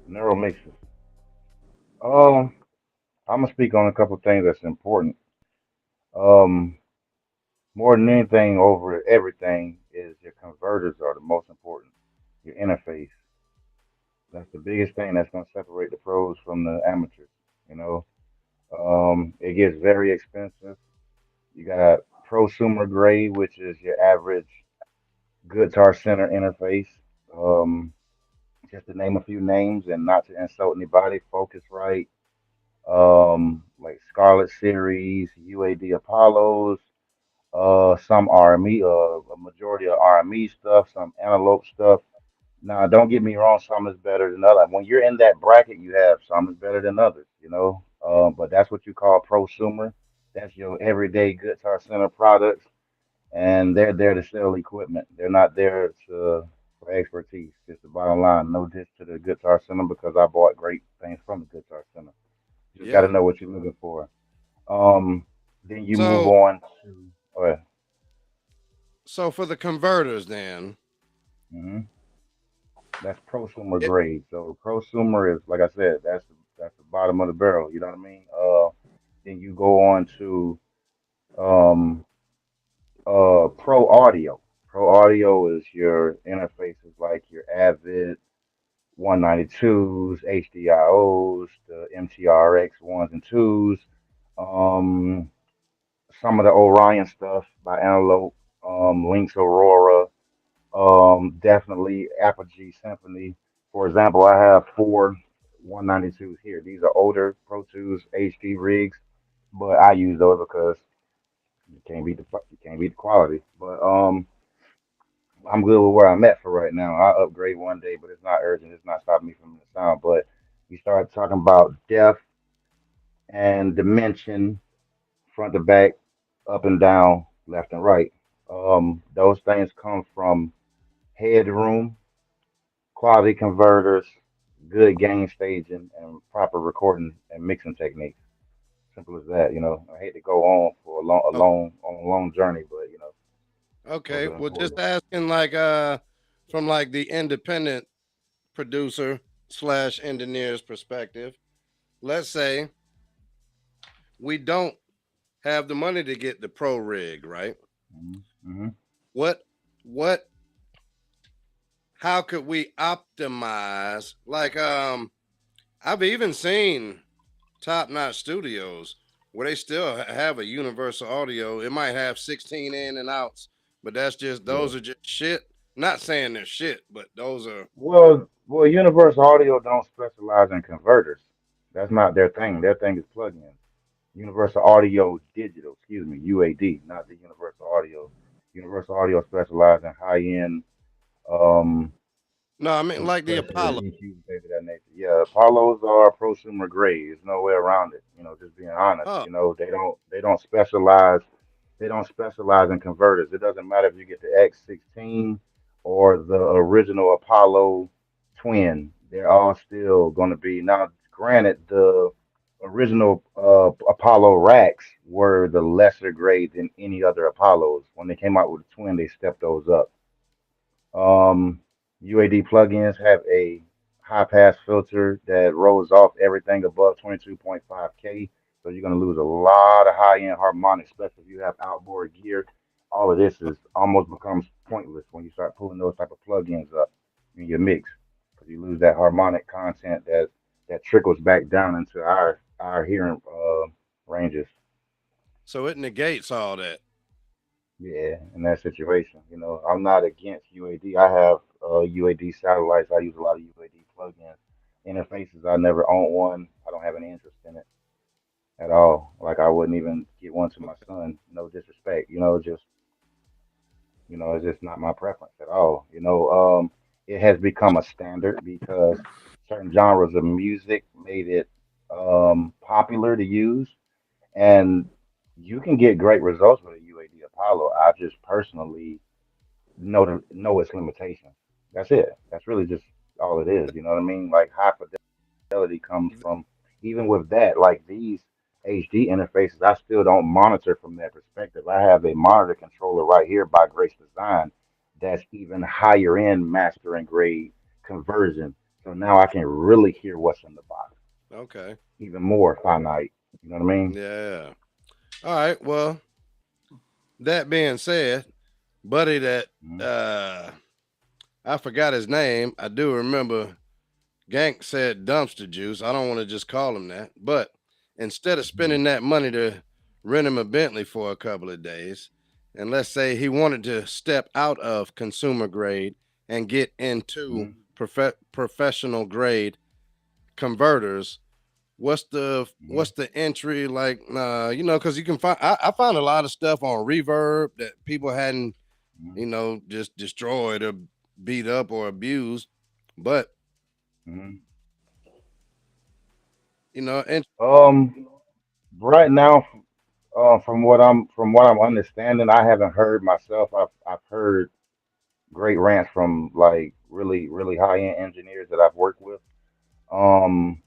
Neural mixes. I'm gonna speak on a couple things that's important. More than anything, over everything, is your converters are the most important. Your interface. That's the biggest thing that's gonna separate the pros from the amateurs. You know, it gets very expensive. You got prosumer grade, which is your average Guitar Center interface. Just to name a few names and not to insult anybody, Focusrite, like Scarlet Series, UAD Apollos, some RME, a majority of RME stuff, some Antelope stuff. Now, don't get me wrong, some is better than others. When you're in that bracket, you have some is better than others, you know. But that's what you call prosumer. That's your everyday Guitar Center products, and they're there to sell equipment. They're not there to for expertise. Just the bottom line. No diss to the Guitar Center because I bought great things from the Guitar Center. You just got to know what you're looking for. Then you move on to. So for the converters, then. That's prosumer grade. So prosumer is, like I said, that's the bottom of the barrel. You know what I mean? Then you go on to um pro audio. Pro audio is your interfaces like your Avid 192s, HDIOs, the MTRX ones and twos, um, some of the Orion stuff by Antelope, Lynx Aurora, Definitely Apogee Symphony. For example, I have four 192s here. These are older Pro Tools HD rigs, but I use those because you can't beat the quality. But I'm good with where I'm at for right now. I'll upgrade one day, but it's not urgent. It's not stopping me from the sound. But you start talking about depth and dimension, front to back, up and down, left and right. Those things come from headroom, quality converters, good gain staging, and proper recording and mixing techniques. Simple as that. I hate to go on for Oh, a long journey, but those okay. are Well, just important. asking from like the independent producer slash engineer's perspective. Let's say we don't have the money to get the pro rig, right? Mm-hmm. What what how could we optimize I've even seen top notch studios where they still have a universal audio. It might have 16 in and outs, but Yeah. those are just shit. Not saying they're shit, but those are Well, Universal Audio don't specialize in converters. That's not their thing. Their thing is plugins. Universal Audio Digital, excuse me, UAD, not the Universal Audio. Universal Audio specializes in high end no, I mean like the compressor, Apollo. EQs, things of that nature. Yeah, Apollos are prosumer grade. There's no way around it. Just being honest. Oh, They don't specialize in converters. It doesn't matter if you get the X16 or the original Apollo twin. They're all still going to be now. Granted, the original Apollo racks were the lesser grade than any other Apollos. When they came out with the twin, they stepped those up. UAD plugins have a high pass filter that rolls off everything above 22.5K. So you're going to lose a lot of high end harmonics, especially if you have outboard gear. All of this is almost becomes pointless when you start pulling those type of plugins up in your mix because you lose that harmonic content that trickles back down into our hearing ranges. so it negates all that. Yeah, in that situation, I'm not against UAD. I have UAD satellites. I use a lot of UAD plugins. Interfaces, I never owned one. I don't have any interest in it at all. Like I wouldn't even get one to my Okay. son. No disrespect, just it's just not my preference at all. It has become a standard because certain genres of music made it popular to use, and you can get great results with a UAD Apollo. I just personally know its limitations. That's it. That's really just all it is. You know what I mean? Like high fidelity comes from even with that, like these HD interfaces, I still don't monitor from that perspective. I have a monitor controller right here by Grace Design that's even higher end mastering grade conversion. So now I can really hear what's in the box, Okay. even more finite. You know what I mean? Yeah. All right. Well, that being said, buddy, that Mm-hmm. uh I forgot his name. I do remember Gank said dumpster juice. I don't want to just call him that. But instead of spending that money to rent him a Bentley for a couple of days, and let's say he wanted to step out of consumer grade and get into Mm-hmm. professional grade converters, Mm-hmm. what's the entry like? Because you can find I found a lot of stuff on Reverb that people hadn't just destroyed or beat up or abused, but Mm-hmm. and Um, right now, from what I'm understanding, I haven't heard myself. I've heard great rants from like really high end engineers that I've worked with. Um,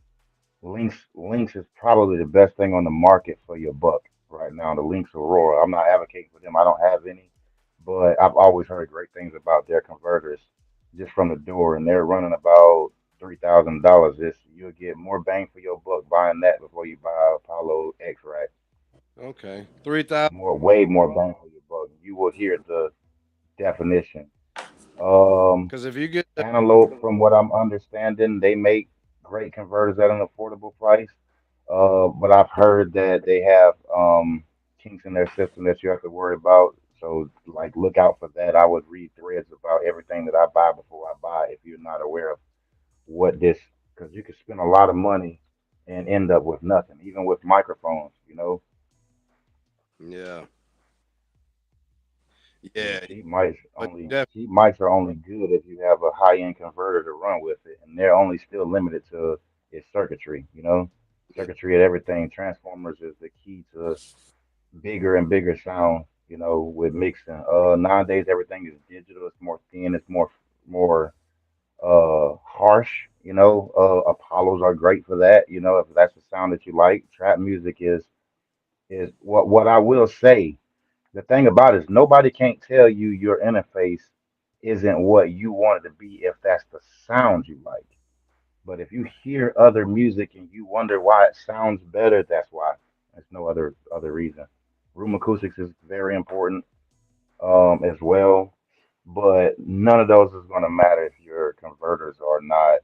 Lynx is probably the best thing on the market for your buck right now. The Lynx Aurora. I'm not advocating for them. I don't have any, but I've always heard great things about their converters just from the door, and they're running about $3,000. This you'll get more bang for your buck buying that before you buy Apollo X rack. okay, 3,000. Way more bang for your buck. You will hear the definition. Um, Because if you get the Antelope, from what I'm understanding, they make great converters at an affordable price. But I've heard that they have kinks in their system that you have to worry about. So like look out for that. I would read threads about everything that I buy before I buy if you're not aware of what this, because you could spend a lot of money and end up with nothing, even with microphones, you know. Yeah. Yeah, Yeah. But cheap mics are only good if you have a high end converter to run with it, and they're only still limited to its circuitry, you know. yeah. Circuitry and everything. Transformers is the key to bigger and bigger sound, you know, with mixing. Nowadays everything is digital, it's more thin, it's more harsh, you know. Apollos are great for that, you know, if that's the sound that you like. Trap music is what I will say. The thing about it is nobody can't tell you your interface isn't what you want it to be if that's the sound you like. But if you hear other music and you wonder why it sounds better, that's why. There's no other reason. Room acoustics is very important as well, but none of those is going to matter if your converters are not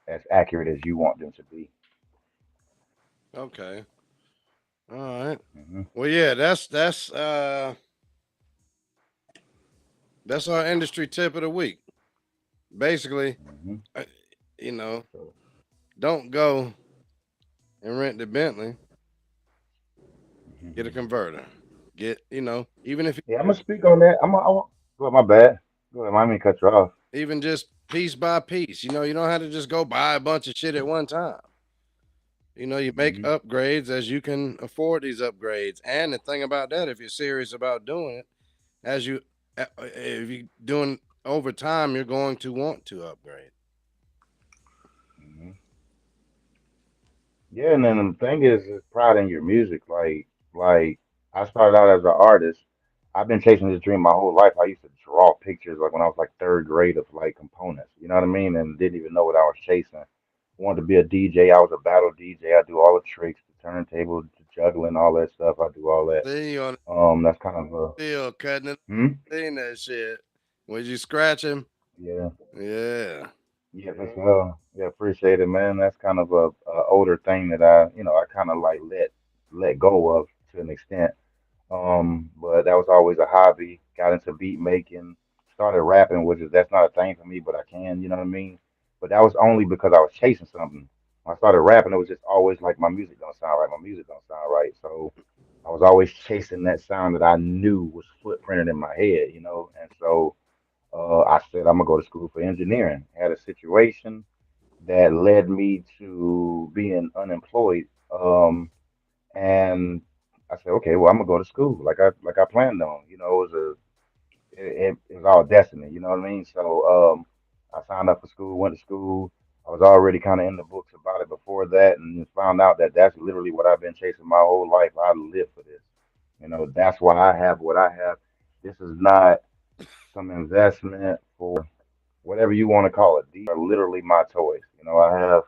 as accurate as you want them to be. Okay. All right. Hmm. Well, yeah, that's our industry tip of the week. Basically, Hmm. uh, you know, So, don't go and rent the Bentley. Get a mhm. converter. Even if Yeah, I'm gonna speak on that. Go ahead, my bad. Go ahead, mind me cut you off. even just piece by piece. You don't have to just go buy a bunch of shit at one time. You make Hmm. upgrades as you can afford these upgrades. And the thing about that, if you're serious about doing it, as you if you doing over time, you're going to want to upgrade. Hmm. Yeah, and then the thing is pride in your music. Like I started out as an artist. I've been chasing this dream my whole life. I used to draw pictures like when I was like third grade of like components. You know what I mean? And didn't even know what I was chasing. Wanted to be a DJ. I was a battle DJ. I do all the tricks, the turntable, the juggling, all that stuff. I do all that. See you on That's kind of the field cutting it, hmm? seeing that shit. Was you scratch him? Yeah. Yeah. Yeah, for sure. Yeah, appreciate it, man. That's kind of a older thing that I kind of like let go of to an extent. But that was always a hobby. Got into beat making, started rapping, which is that's not a thing for me, but I can, you know what I mean? But that was only because I was chasing something. When I started rapping, it was just always like my music don't sound right. My music don't sound right. So I was always chasing that sound that I knew was footprinted in my head, you know. And so I said I'm gonna go to school for engineering. Had a situation that led me to being unemployed. And I said, okay, well, I'm gonna go to school like I planned on. You know, it was all destiny. You know what I mean? So I signed up for school, went to school. I was already kind of in the books about it before that, and just found out that that's literally what I've been chasing my whole life. I live for this. You know, that's why I have what I have. This is not some investment for whatever you want to call it. These are literally my toys. You know, I have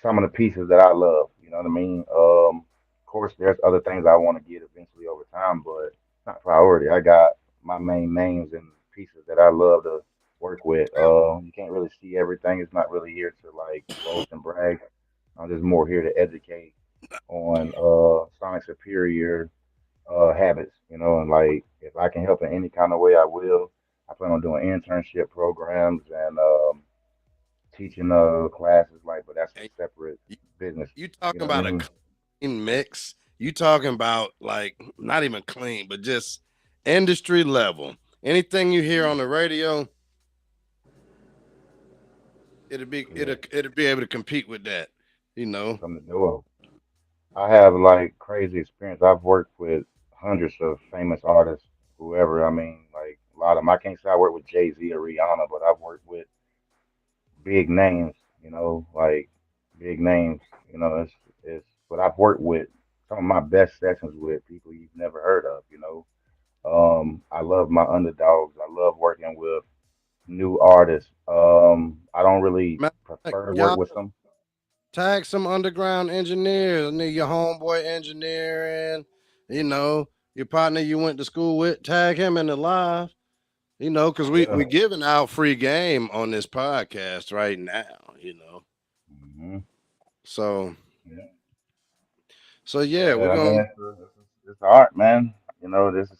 some of the pieces that I love. You know what I mean? Of course, there's other things I want to get eventually over time, but it's not priority. I got my main names and pieces that I love to work with. You can't really see everything. It's not really here to like boast and brag. I'm just more here to educate on sonic superior habits. You know, and like if I can help in any kind of way, I will. I plan on doing internship programs and teaching classes like, but that's a And separate you, business. you You talking know what I about a mean? clean mix. You talking about like not even clean, but just industry level. Anything you hear Mhm. on the radio, it'll be Yeah, it'll be able to compete with that. You know, from the door. I have like crazy experience. I've worked with hundreds of famous artists, whoever. I mean, like a lot of them. I can't say I worked with Jay-Z or Rihanna, but I've worked with big names. You know, like big names. You know, it's. But I've worked with some of my best sessions with people you've never heard of. You know, I love my underdogs. I love working with new artists. I don't really matter of fact, prefer to work y'all with some. tag some underground engineers. I need your homeboy engineering. You know, your partner you went to school with. Tag him in the live. Because we Yeah. giving out free game on this podcast right now. Hmm. So Yeah. so yeah, But we're I mean, gonna it's art, man. You know, this is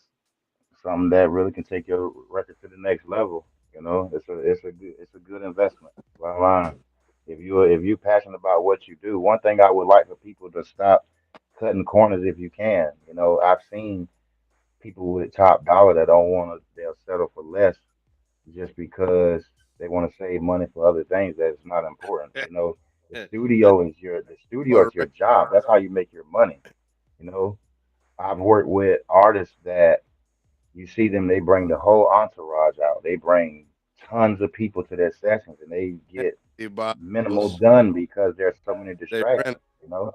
something that really can take your record to the next level. You know, it's a good investment. Bottom line, if you're passionate about what you do, one thing I would like for people to stop cutting corners if you can. You know, I've seen people with top dollar that don't want to, they'll settle for less just because they want to save money for other things that's not important. You know, That's the studio is for your job. That's how you make your money. You know, I've worked with artists that you see them, they bring the whole entourage out. They bring tons of people to their sessions and they get empty minimal bottles. done because there's so many They rent. distractions, you know?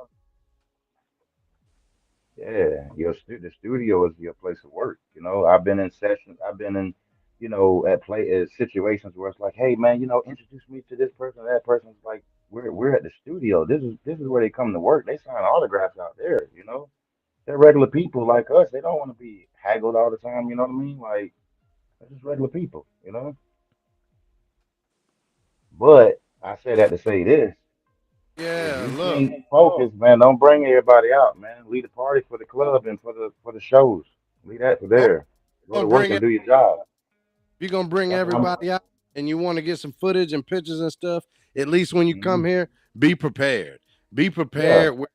Yeah, the studio is your place of work. You know, I've been in sessions, I've been in, you know, at situations where it's like, hey man, you know, introduce me to this person, that person's like, we're at the studio. This is where they come to work. They sign autographs out there, you know. They're regular people like us. They don't want to be haggled all the time, you know what I mean? Like they're just regular people, you know. But I say that to say this. If Yeah, you look, can't focus, man, don't bring everybody out, man. Leave the party for the club and for the shows. Leave that for don't there. Go to don't work bring and it. do your job. If you're gonna bring That's what I'm. everybody out and you want to get some footage and pictures and stuff, at least when you come Mhm. here, be prepared. Be Yeah. prepared.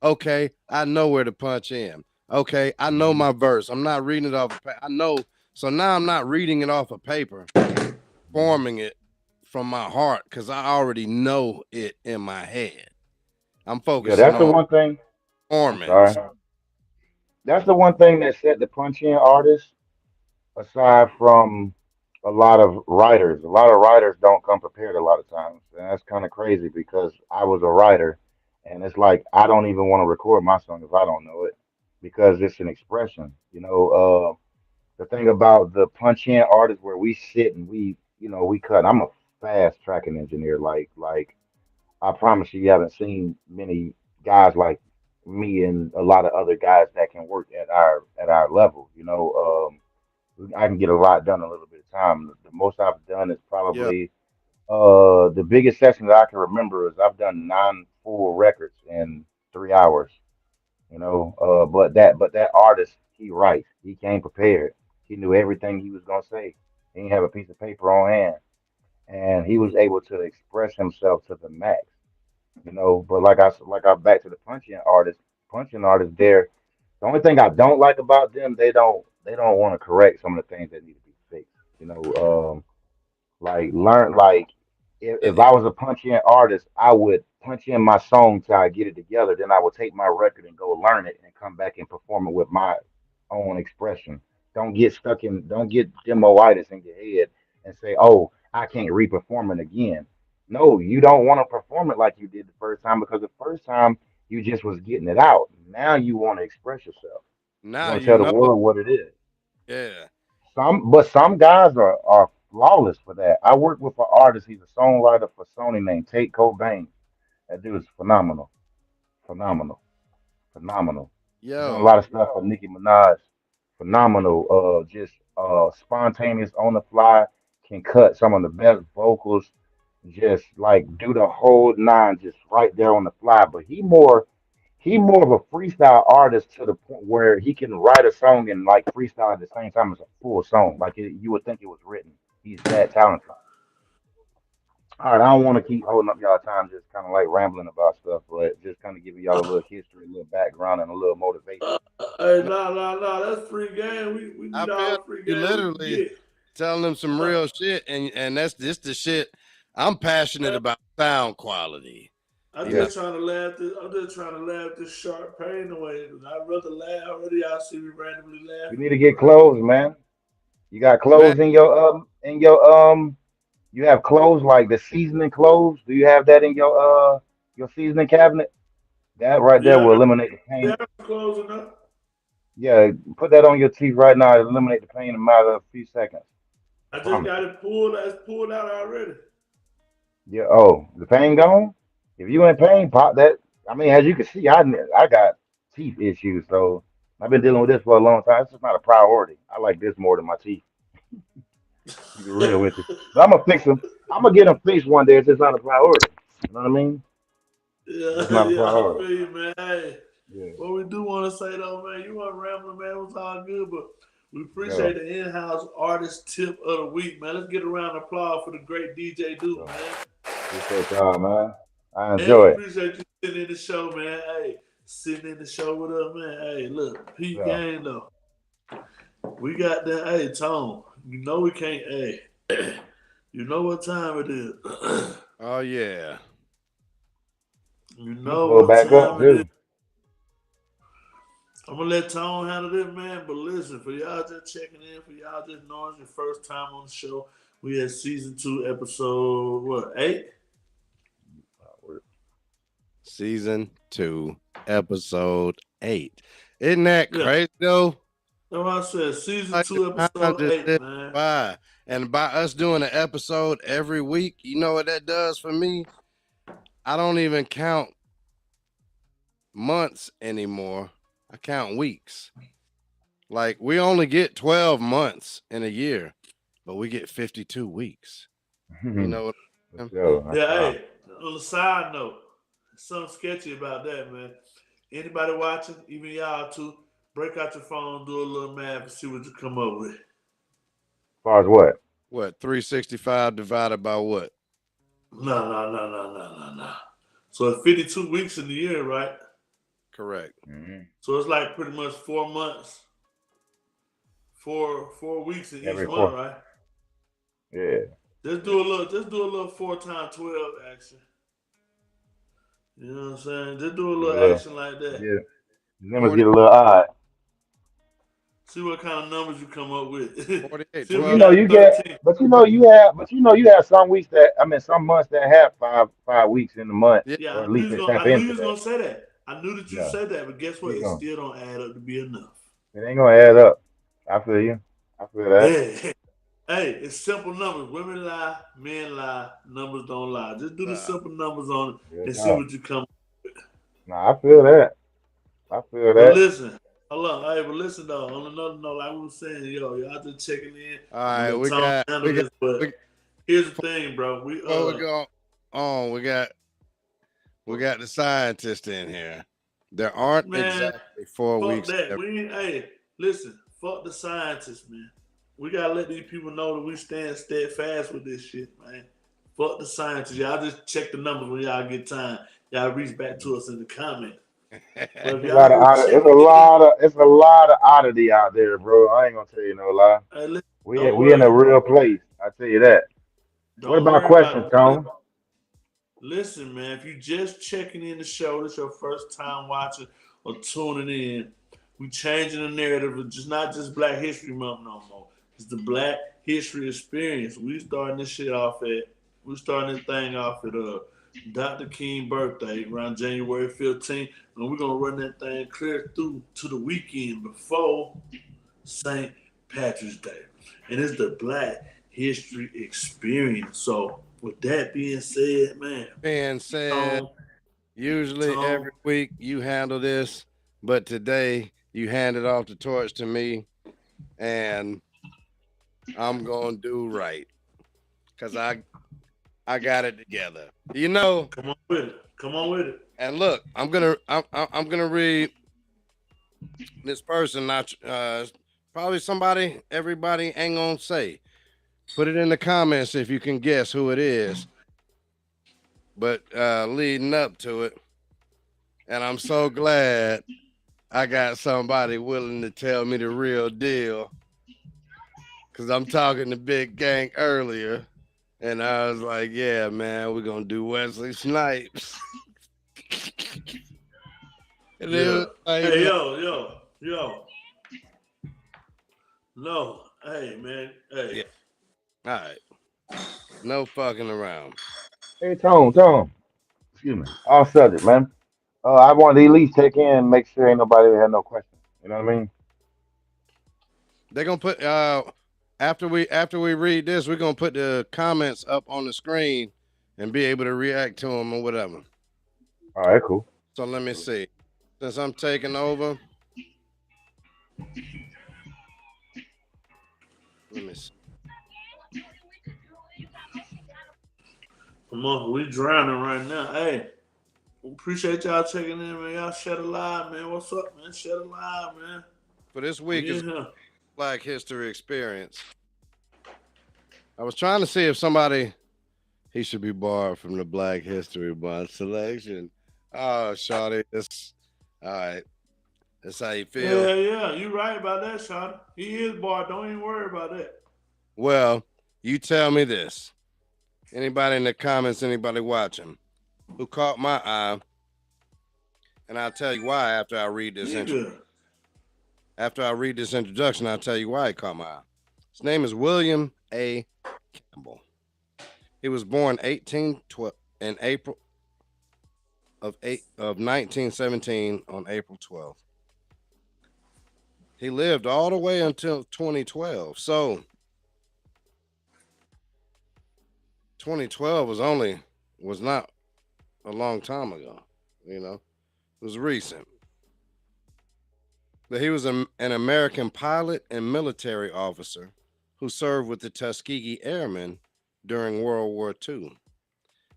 Okay, I know where to punch in. Okay, I know Mhm. my verse. I'm not reading it off. I know. So now I'm not reading it off of paper, Mhm. forming it from my heart because I already know it in my head. I'm Yeah, focusing that's the on one thing. I'm performance. sorry. That's the one thing that set the punch in artists aside from a lot of writers don't come prepared a lot of times. And that's kind of crazy because I was a writer and it's like I don't even want to record my song if I don't know it because it's an expression. You know, the thing about the punch in artists where we sit and you know, we cut. I'm a fast tracking engineer. Like I promise you haven't seen many guys like me and a lot of other guys that can work at our level. You know, I can get a lot done in a little bit of time. The most I've done is Yeah. probably the biggest session that I can remember is I've done 9 full records in 3 hours. You know, but that artist he writes. He came prepared. He knew everything he was gonna say. He didn't have a piece of paper on hand, and he was able to express himself to the max. You know, but like I back to the punching artists. The only thing I don't like about them, they don't want to correct some of the things that need to be fixed. You know, like learn like if I was a punch in artist, I would punch in my song till I get it together. Then I would take my record and go learn it and come back and perform it with my own expression. Don't get demoitis in your head and say, oh, I can't re-perform it again. No, you don't want to perform it like you did the first time because the first time you just was getting it out. Now you want to express yourself. You Now want to you tell the know. world what it is. Yeah. But some guys are flawless for that. I worked with an artist. He's a songwriter for Sony named Tate Cobain. That dude is phenomenal, phenomenal, phenomenal. He's done a Yo. lot of stuff for Nicki Minaj. Phenomenal. Just spontaneous on the fly. Can cut some of the best vocals. Just like do the whole nine, just right there on the fly. But he more of a freestyle artist to the point where he can write a song and like freestyle at the same time as a full song. You would think it was written. He's that talented. All right, I don't want to keep holding up y'all time, just kind of like rambling about stuff, but just kind of giving y'all a little history, a little background, and a little motivation. Hey, nah. That's free game. We I need all feel the free you game we can literally get. telling them some real shit, and that's just the shit. I'm passionate about sound quality. I'm You know, Yeah, just trying to laugh this. I'm just trying to laugh this sharp pain away. I'd rather laugh. Already, y'all see me randomly you laughing need to than get cry. clothes, man. You got man. clothes in your you have clothes like the seasoning clothes. Do you have that in your seasoning cabinet? That right there Yeah, will eliminate the yeah, pain. I'm closing up. Yeah, put that on your teeth right now. It'll eliminate the pain in a matter of a few seconds. I I just promise got you. it pulled. That's pulled out already. Yeah. Oh, the pain gone? If you in pain, pop that. I mean, as you can see, I got teeth issues, so I've been dealing with this for a long time. It's just not a priority. I like this more than my teeth. To be real with you, but I'm gonna fix them. I'm gonna get them fixed one day. It's just not a priority. You know what I mean? It's just Yeah, not a yeah, I priority. feel you, man. Hey, Yeah. what we do want to say though, man, you want to ramble, man, it was all good, but We appreciate the in-house artist tip of the week, man. Let's get a round of applause for the great DJ Duke, man. Appreciate y'all, man. I And we enjoy it. appreciate you sitting in the show, man. Hey, sitting in the show with us, man. Hey, look, Pete Yeah. Gang, though. We got that. Hey, Tone, you know we can't. Hey, you know what time it is. Oh yeah. You know Pull what back up, time it is. too. I'm gonna let Tone handle this, man. But listen, for y'all just checking in, for y'all just knowing it's your first time on the show, we had season 2, episode 8? Season 2, episode 8. Isn't that crazy though? That's what I said. Season Like 2, the time episode just 8, slipped man. by. And by us doing an episode every week, you know what that does for me? I don't even count months anymore. I count weeks. Like we only get 12 months in a year, but we get 52 weeks. You know what I'm saying? Hey, on the side note, something sketchy about that, man. Anybody watching, even y'all too, break out your phone, do a little math, and see what you come up with. As far as what? What, 365 divided by what? No. So it's 52 weeks in the year, right? Correct. Mm-hmm. So it's like pretty much 4 months. 4 weeks in Every each month, quarter. right? Yeah. Just do a little 4 times 12 action. You know what I'm saying? Just do a little action like that. Yeah. The numbers get a little odd. See what kind of numbers you come up with. 48, See, Well, we you know, got you 13. get, but you have some weeks some months that have five weeks in the month, Yeah. Yeah, or I at knew least you they was tap gonna into that. say that. I knew that you Yeah. said that, but guess what? You It gonna, still don't add up to be enough. it ain't gonna add up. I feel you. I feel that. Hey, it's simple numbers. Women lie, men lie, numbers don't lie. Just do the simple numbers on it Real and see talk. what you come. Nah, I feel that. I feel But that. listen, hold on. Hey, but listen though. On another note, like we were saying, y'all just checking in. All I'm right, gonna we let Tom got handle this, but here's the thing, bro. before we go on, we got the scientist in here. There aren't Man, exactly 4 fuck weeks. that. We ain't. Hey, listen. Fuck the scientists, man. We gotta let these people know that we stand steadfast with this shit, man. Fuck the scientists. Y'all just check the numbers when y'all get time. Y'all reach back to us in the comments. But if y'all go check It's a lot of oddity out there, bro. I ain't gonna tell you no lie. listen, We in a real place. I tell you that. What Don't about worry about questions, it. Tone? Listen, man, if you just checking in the show, this your first time watching or tuning in, we changing the narrative. It's just not just Black History Month no more. It's the Black History Experience. We starting this thing off at Dr. King's birthday around January 15th, and we're gonna run that thing clear through to the weekend before St. Patrick's Day. And it's the Black History Experience. So with that being said, man. Usually every week you handle this, but today you handed off the torch to me, and I'm gonna do right because I got it together. You know. Come on with it. And look, I'm gonna read this person. Not probably somebody everybody ain't gonna say. Put it in the comments if you can guess who it is. But leading up to it, and I'm so glad I got somebody willing to tell me the real deal. Cause I'm talking to Big Gang earlier, and I was like, "Yeah, man, we're gonna do Wesley Snipes." And Yeah. like, Hey, yo. No. Hey, man. Hey. Yeah. All right. No fucking around. Hey, Tone. Excuse me. Off subject, man. I want to at least check in and make sure ain't nobody had no questions. You know what I mean? They're gonna put after we read this, we're gonna put the comments up on the screen and be able to react to them or whatever. All right, cool. So let me see. Since I'm taking over, let me see. Come on, we drowning right now. Hey, appreciate y'all checking in, man. Y'all Shed Alive, man. What's up, man? Shed Alive, man. For this week, Black History Experience. I was trying to see if somebody he should be barred from the Black History Month selection. Oh, Shawty, that's all right. That's how you feel. Yeah, you right about that, Shot. He is barred. Don't even worry about that. Well, you tell me this. Anybody in the comments, anybody watching, who caught my eye, and I'll tell you why after I read this intro. Nigga. After I read this introduction, I'll tell you why he caught my eye. His name is William A. Campbell. He was born 1812 in April of 1917 on April 12th. He lived all the way until 2012. So 2012 was not a long time ago, you know. It was recent. But he was an American pilot and military officer who served with the Tuskegee Airmen during World War II.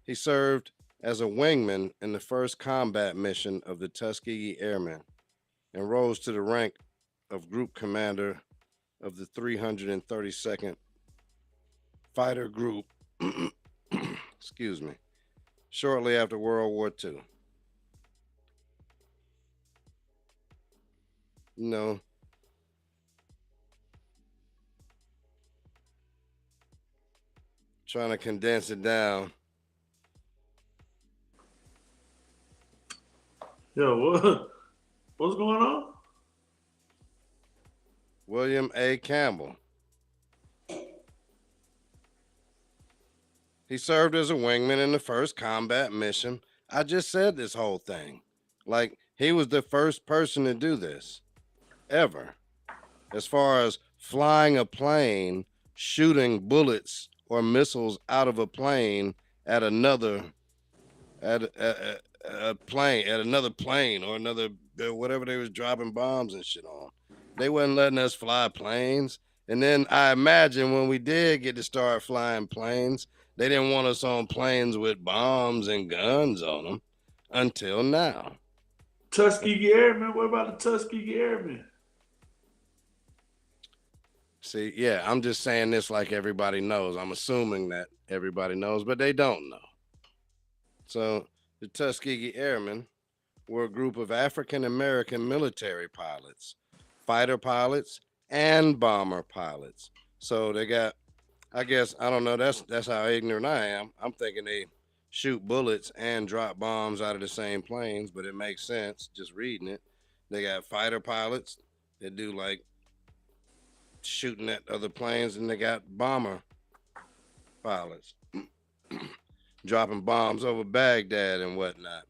He served as a wingman in the first combat mission of the Tuskegee Airmen and rose to the rank of group commander of the 332nd Fighter Group, excuse me, shortly after World War II. You know, trying to condense it down. Yo, what's going on? William A. Campbell. He served as a wingman in the first combat mission. I just said this whole thing. Like, he was the first person to do this ever. As far as flying a plane, shooting bullets or missiles out of a plane at another plane or another whatever they was dropping bombs and shit on. They wasn't letting us fly planes. And then I imagine when we did get to start flying planes, they didn't want us on planes with bombs and guns on them until now. Tuskegee Airmen? What about the Tuskegee Airmen? See, yeah, I'm just saying this like everybody knows. I'm assuming that everybody knows, but they don't know. So the Tuskegee Airmen were a group of African American military pilots, fighter pilots, and bomber pilots. So they got, I guess, I don't know, that's how ignorant I am. I'm thinking they shoot bullets and drop bombs out of the same planes, but it makes sense just reading it. They got fighter pilots that do like shooting at other planes, and they got bomber pilots dropping bombs over Baghdad and whatnot,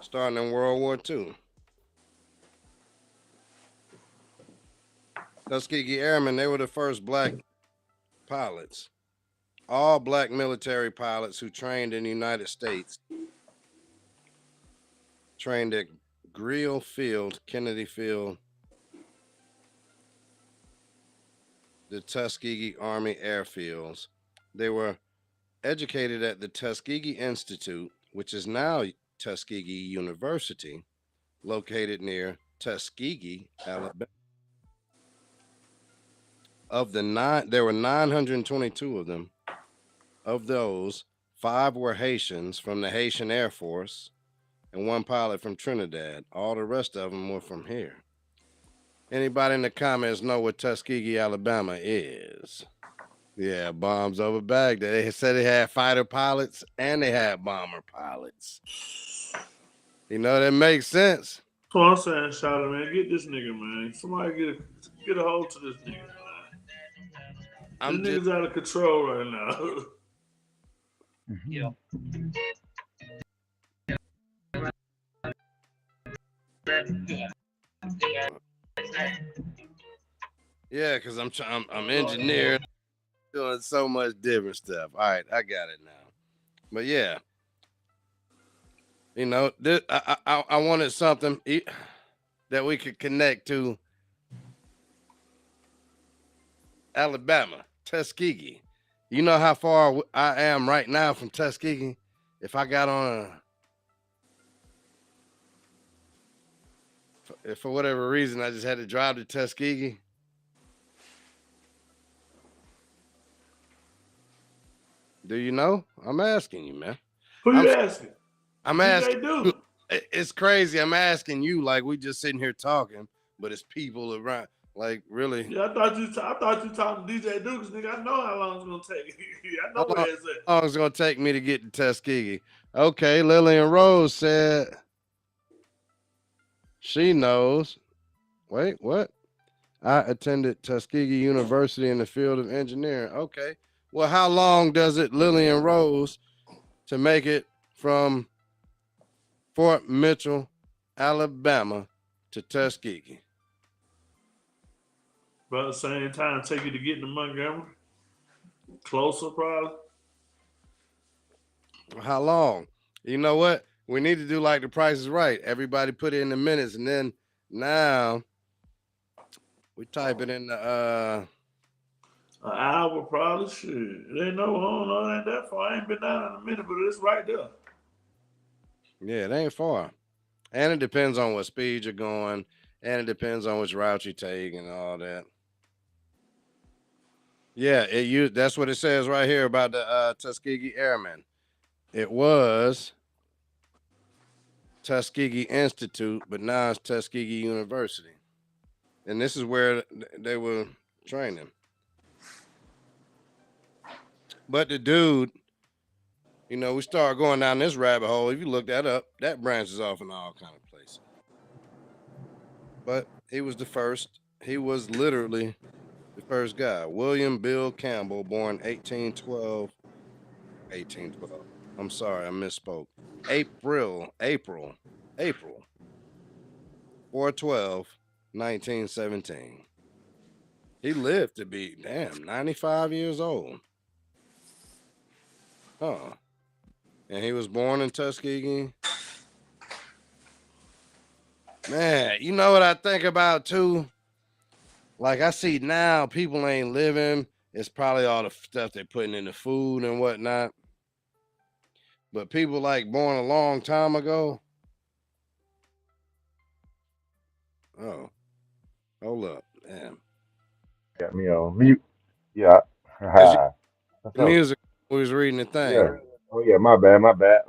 starting in World War II. Tuskegee Airmen, they were the first black pilots, all black military pilots who trained in the United States, trained at Greil Field, Kennedy Field, the Tuskegee Army Airfields. They were educated at the Tuskegee Institute, which is now Tuskegee University, located near Tuskegee, Alabama. There were 922 of them. Of those, 5 were Haitians from the Haitian Air Force and 1 pilot from Trinidad. All the rest of them were from here. Anybody in the comments know what Tuskegee, Alabama is? Yeah, bombs over Baghdad. They said they had fighter pilots and they had bomber pilots. You know, that makes sense. That's what I'm saying, Shot, man. Get this nigga, man. Somebody get a hold to this nigga, man. This nigga's out of control right now. Yeah. Yeah, because I'm engineering, doing so much different stuff. All right, I got it now. But yeah, you know, I wanted something that we could connect to Alabama, Tuskegee. You know how far I am right now from Tuskegee? If I got on if for whatever reason I just had to drive to Tuskegee, Do you know? I'm asking you, man. Who I'm you asking? I'm asking DJ you. Do. It's crazy. I'm asking you like we just sitting here talking, but it's people around. Like really, Yeah, I thought you talking to DJ Do, because nigga, I know how long it's gonna take. I how know where long, it's at. how long it's gonna take me to get to Tuskegee? Okay, Lillian Rose said she knows. Wait, what? I attended Tuskegee University in the field of engineering. Okay. Well, how long does it, Lillian Rose, to make it from Fort Mitchell, Alabama to Tuskegee? But at the same time, take you to get to Montgomery. Closer, probably. How long? You know what? We need to do like the Price is Right. Everybody put it in the minutes, and then now we type it in the An hour, probably. Shit. It ain't no, I don't know, it ain't that far. I ain't been down in a minute, but it's right there. yeah, it ain't far. And it depends on what speed you're going, and it depends on which route you take and all that. Yeah, that's what it says right here about the Tuskegee Airmen. It was Tuskegee Institute, but now it's Tuskegee University. And this is where they were training. But the dude, we start going down this rabbit hole. If you look that up, that branches off in all kind of places. But he was the first. He was literally the first guy. William Bill Campbell, born 1812. 1812. I'm sorry, I misspoke. April 4/12, 1917. He lived to be 95 years old. Huh. And he was born in Tuskegee. Man, you know what I think about too? Like I see now people ain't living. It's probably all the stuff they're putting in the food and whatnot. But people like born a long time ago. Oh, hold up. Damn. Got me on mute. Yeah. As you What's the up? music we was reading the thing. Yeah. Oh yeah, my bad, my bad.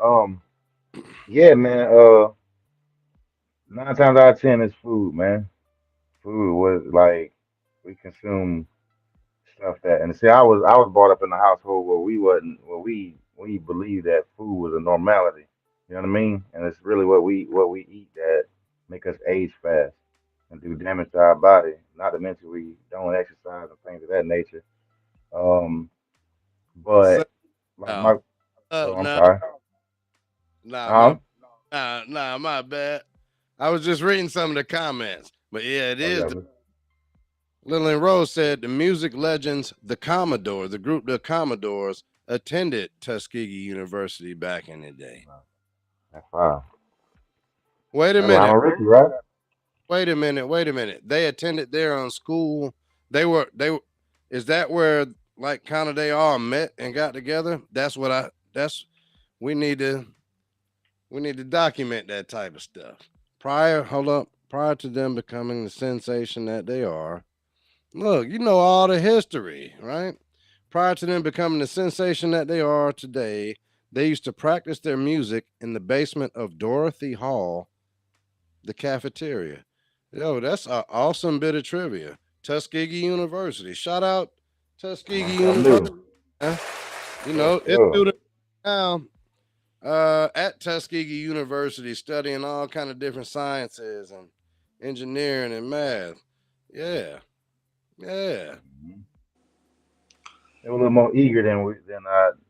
Yeah, man. 9 times out of 10 it's food, man. Food was like we consume stuff that, and see, I was brought up in a household where we wasn't where we believed that food was a normality. You know what I mean? And it's really what we eat that make us age fast and do damage to our body. Not to mention we don't exercise and things of that nature. Um, So, but like my I'm nah, sorry. nah, my Um, my bad. I was just reading some of the comments. But yeah, it oh is. yeah, Lillian Rose said the music legends, the group the Commodores, attended Tuskegee University back in the day. that's fine. Wait a That's minute. Lionel Richie, right? Wait a minute. They attended there on school. They were is that where like kind of they all met and got together? That's we need to we need to document that type of stuff. Prior to them becoming the sensation that they are. Look, you know all the history, right? Prior to them becoming the sensation that they are today, they used to practice their music in the basement of Dorothy Hall, the cafeteria. Yo, that's an awesome bit of trivia. Tuskegee University. Shout out Tuskegee Something University. new. Man. Yes, It's sir. students now at Tuskegee University studying all kind of different sciences and engineering and math. Yeah, yeah. Mhm. They were a little more eager than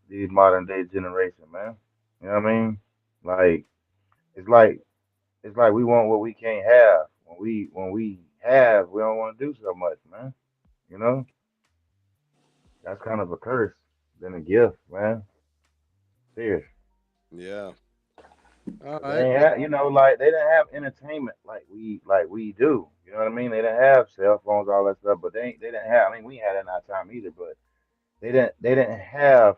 these modern day generation, man. You know what I mean? Like it's like it's like we want what we can't have. When we have, we don't want to do so much, man. You know, that's kind of a curse than a gift, man. Serious. Yeah. All 'Cause they right. ain't have, like they didn't have entertainment like we do. You know what I mean? They didn't have cell phones, all that stuff, but they didn't have. I mean, we had it in our time either, but they didn't have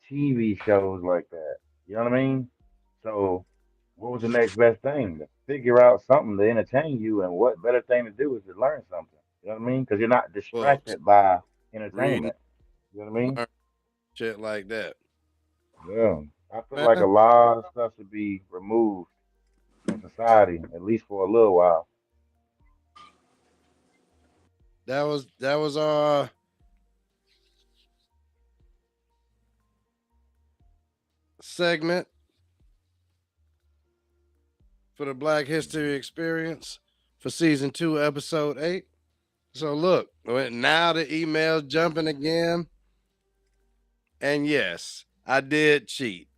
TV shows like that. You know what I mean? So what was the next best thing? To figure out something to entertain you, and what better thing to do is to learn something. You know what I mean? Because you're not Books, distracted by reading, entertainment. You know what I mean? learn shit like that. Yeah. I feel like a Man, lot of stuff should be removed from society, at least for a little while. that was our segment for the Black History Experience for season 2, episode 8. So look, now the email's jumping again. And yes, I did cheat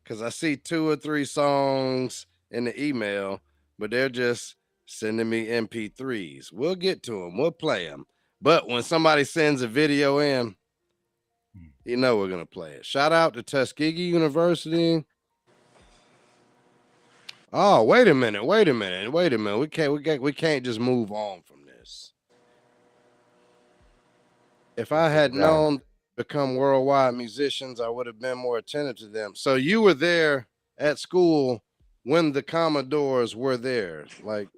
because I see 2 or 3 songs in the email, but they're just sending me MP3s. We'll get to them. We'll play them. But when somebody sends a video in, you know we're gonna play it. Shout out to Tuskegee University. Oh, wait a minute. We can't just move on from this. If I had known become worldwide musicians, I would have been more attentive to them. So you were there at school when the Commodores were there. Like,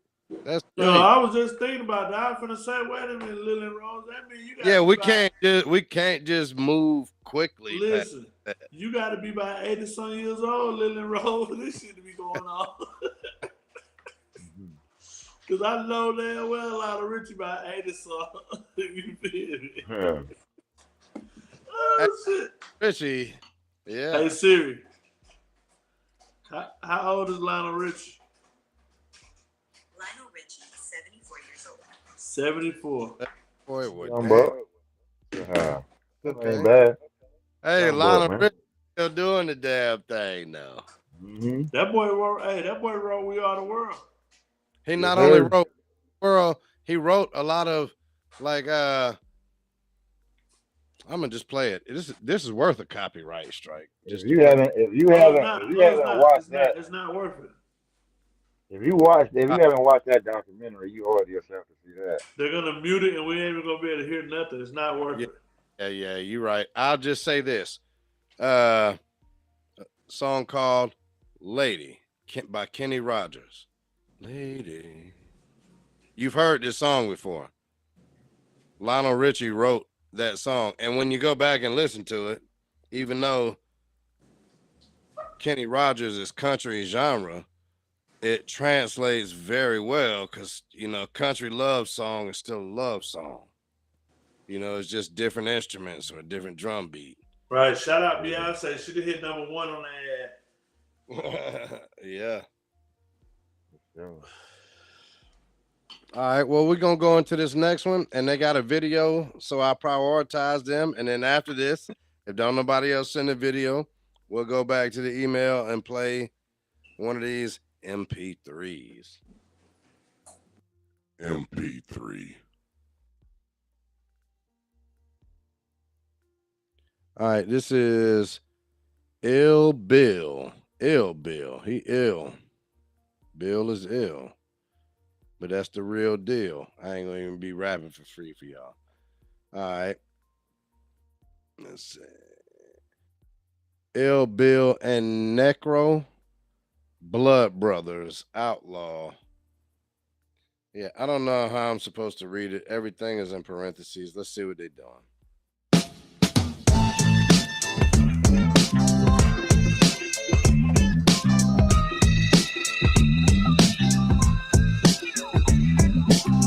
that's Yo, great. I was just thinking about that. I was finna say, wait a minute, Lily Rose. That means you got. Yeah, we can't just move quickly. Listen, you got to be about 80-some years old, Lily Rose. This shit to be going on. Because I know damn well a lot of Richie about 80-some. You feel me? Yeah. Oh, shit. Richie, yeah. Hey, Siri. How old is Lionel Richie? Lionel Richie, 74 years old. 74. Boy, what Young damn. buck. Yeah. Okay. Ain't bad. Hey, Young Lionel buck, man. Richie still doing the damn thing now. Mm-hmm. That boy wrote We Are the World. He not only wrote world, he wrote a lot of like I'm gonna just play it. This is worth a copyright strike. If you haven't watched that, it's not worth it. if you haven't watched that documentary, you owe it to yourself to see that. They're gonna mute it and we ain't even gonna be able to hear nothing. It's not worth it. Yeah, you're right. I'll just say this. Song called Lady by Kenny Rogers. Lady. You've heard this song before. Lionel Richie wrote that song. And when you go back and listen to it, even though Kenny Rogers is country genre, it translates very well because, country love song is still a love song. It's just different instruments or a different drum beat. Right. Shout out Beyonce. She done hit number 1 on that ad. Yeah. All right, well, we're going to go into this next one, and they got a video, so I prioritize them. And then after this, if don't nobody else send a video, we'll go back to the email and play one of these MP3s. MP3. All right, this is Ill Bill. Ill Bill. He ill. Bill is ill. But that's the real deal. I ain't gonna even be rapping for free for y'all. All right. Let's see. Ill Bill and Necro. Blood Brothers. Outlaw. Yeah, I don't know how I'm supposed to read it. Everything is in parentheses. Let's see what they're doing.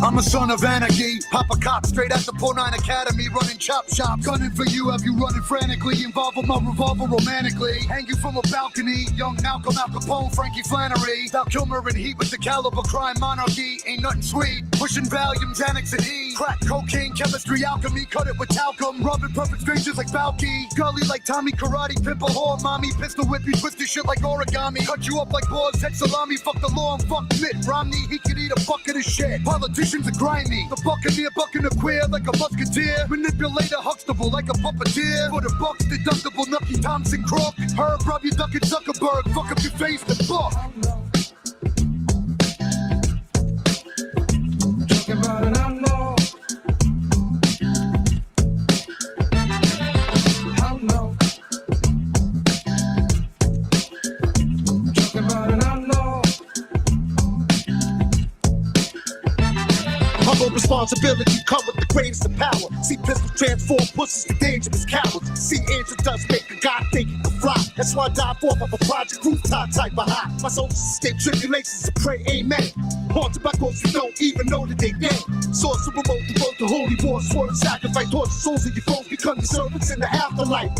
I'm a son of anarchy, pop a cop straight out the .9 Academy, running chop shop, gunning for you, have you running frantically, involved with my revolver romantically, hang you from a balcony, young Malcolm, Al Capone, Frankie Flannery, Val Kilmer in heat with the caliber crime monarchy, ain't nothing sweet, pushing Valium, Xanax and E, crack cocaine, chemistry, alchemy, cut it with talcum, rubbing perfect strangers like Balky, gully like Tommy, karate, pimple, whore, mommy, pistol whip you, twist your shit like origami, cut you up like boards, head salami, fuck the law and fuck Mitt Romney, he could eat a bucket of shit, politicians are grimy, the buccaneer bucking a queer like a musketeer, manipulator, Huxtable like a puppeteer, for the bucks, deductible, Nucky Thompson Crook, Herb, rub you ducking Zuckerberg, fuck up your face, the book. Talking about an outlaw. Outlaw. Talking about an outlaw. Humble responsibility come with the greatest of power. See pistols transform pussies to dangerous cowards. See angel dust make a god think he can fly. That's why I dive off of a project rooftop type of high. My soldiers escape tribulations and pray amen. Haunted by ghosts who don't even know that they dead. Source to promote the road to holy war, sword and sacrifice, torture souls of your foes, become your servants in the afterlife.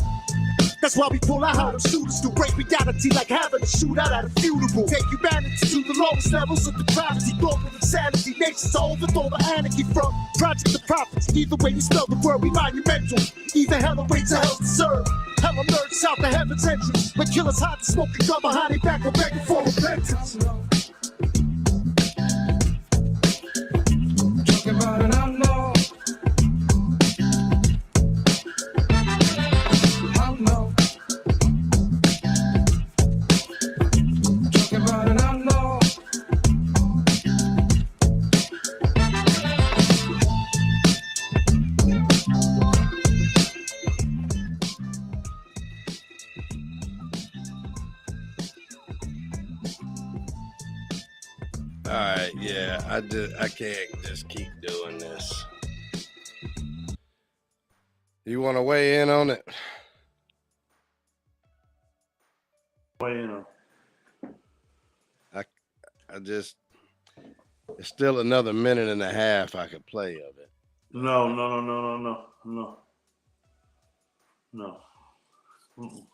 That's why we pull out how them shooters do. Break reality like having a shootout at a funeral. Take humanity to the lowest levels of depravity. Global insanity, nations to overthrow the anarchy from project to prophets. Either way you spell the word, we monumental. Either hell awaits or hell's deserved. Hell emerged south of heaven's entrance. When killers hide the smoke and gun behind their back, we're begging for repentance. Talking about an outlaw. Outlaw. Talking about an outlaw. All right, yeah, I can't just keep doing this. You want to weigh in on it? Weigh in. I just, it's still another minute and a half I could play of it. No. Mm-mm.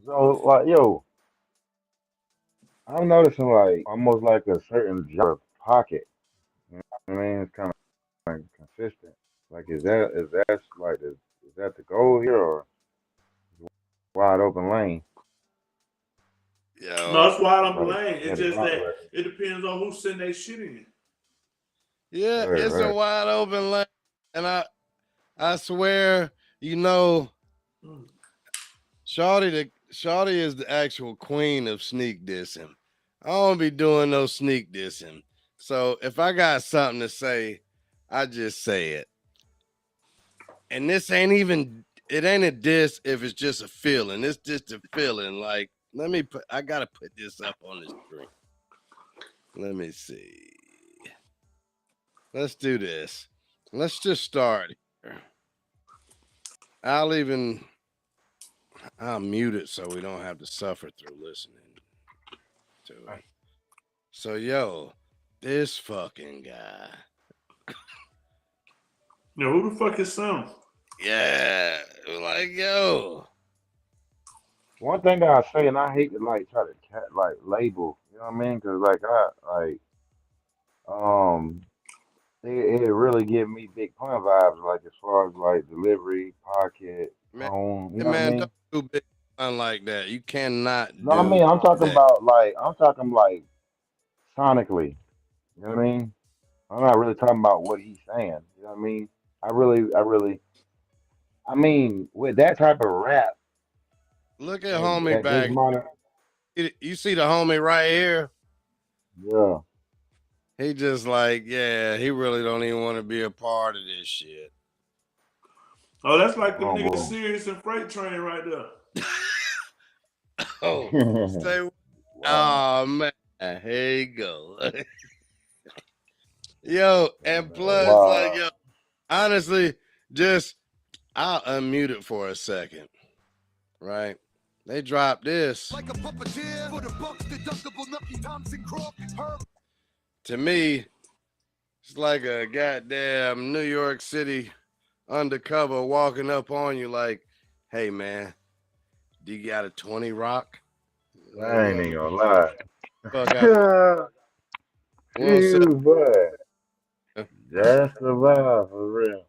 So like, yo, I'm noticing like almost like a certain genre pocket. You know what I mean, it's kind of like consistent. Like, is that like is that the goal here or wide open lane? Yo, No, it's wide open Like, lane. yeah, It's the just rock that record. it depends on who's sending their shit in. yeah, Right, it's a right. wide open lane, and I swear, you know, Mm. Shawty is the actual queen of sneak dissing. I don't be doing no sneak dissing. So if I got something to say, I just say it. And this ain't a diss if it's just a feeling. It's just a feeling. Like, I gotta put this up on the screen. Let me see. Let's do this. Let's just start here. I'll mute it so we don't have to suffer through listening to it. So, yo, this fucking guy. Now, who the fuck is Sam? Yeah, like, yo. One thing I say, and I hate to like try to like label, you know what I mean? Because like it really give me big pun vibes, like as far as like delivery, pocket, tone, you know what I Man, mean? don't do big pun like that. You cannot No, I do mean I'm talking that. about like sonically, you know what I mean? I'm not really talking about what he's saying, you know what I mean? I mean with that type of rap, Look at homie at this back. moment, You see the homie right here? yeah. He just like, yeah, he really don't even want to be a part of this shit. Oh, that's like the Oh, nigga boy. Sirius and Freight Train right there. Oh, say, Wow. oh man, here you go. Yo, and plus, like, Wow. yo, honestly, just I'll unmute it for a second, right? They dropped this. Like a puppeteer for the bucks, deductible, Nucky Thompson, Crook, Herb. To me, it's like a goddamn New York City undercover walking up on you like, hey man, do you got a 20 rock? I ain't even gonna lie. Fuck out. Dude, boy. That's the vibe for real.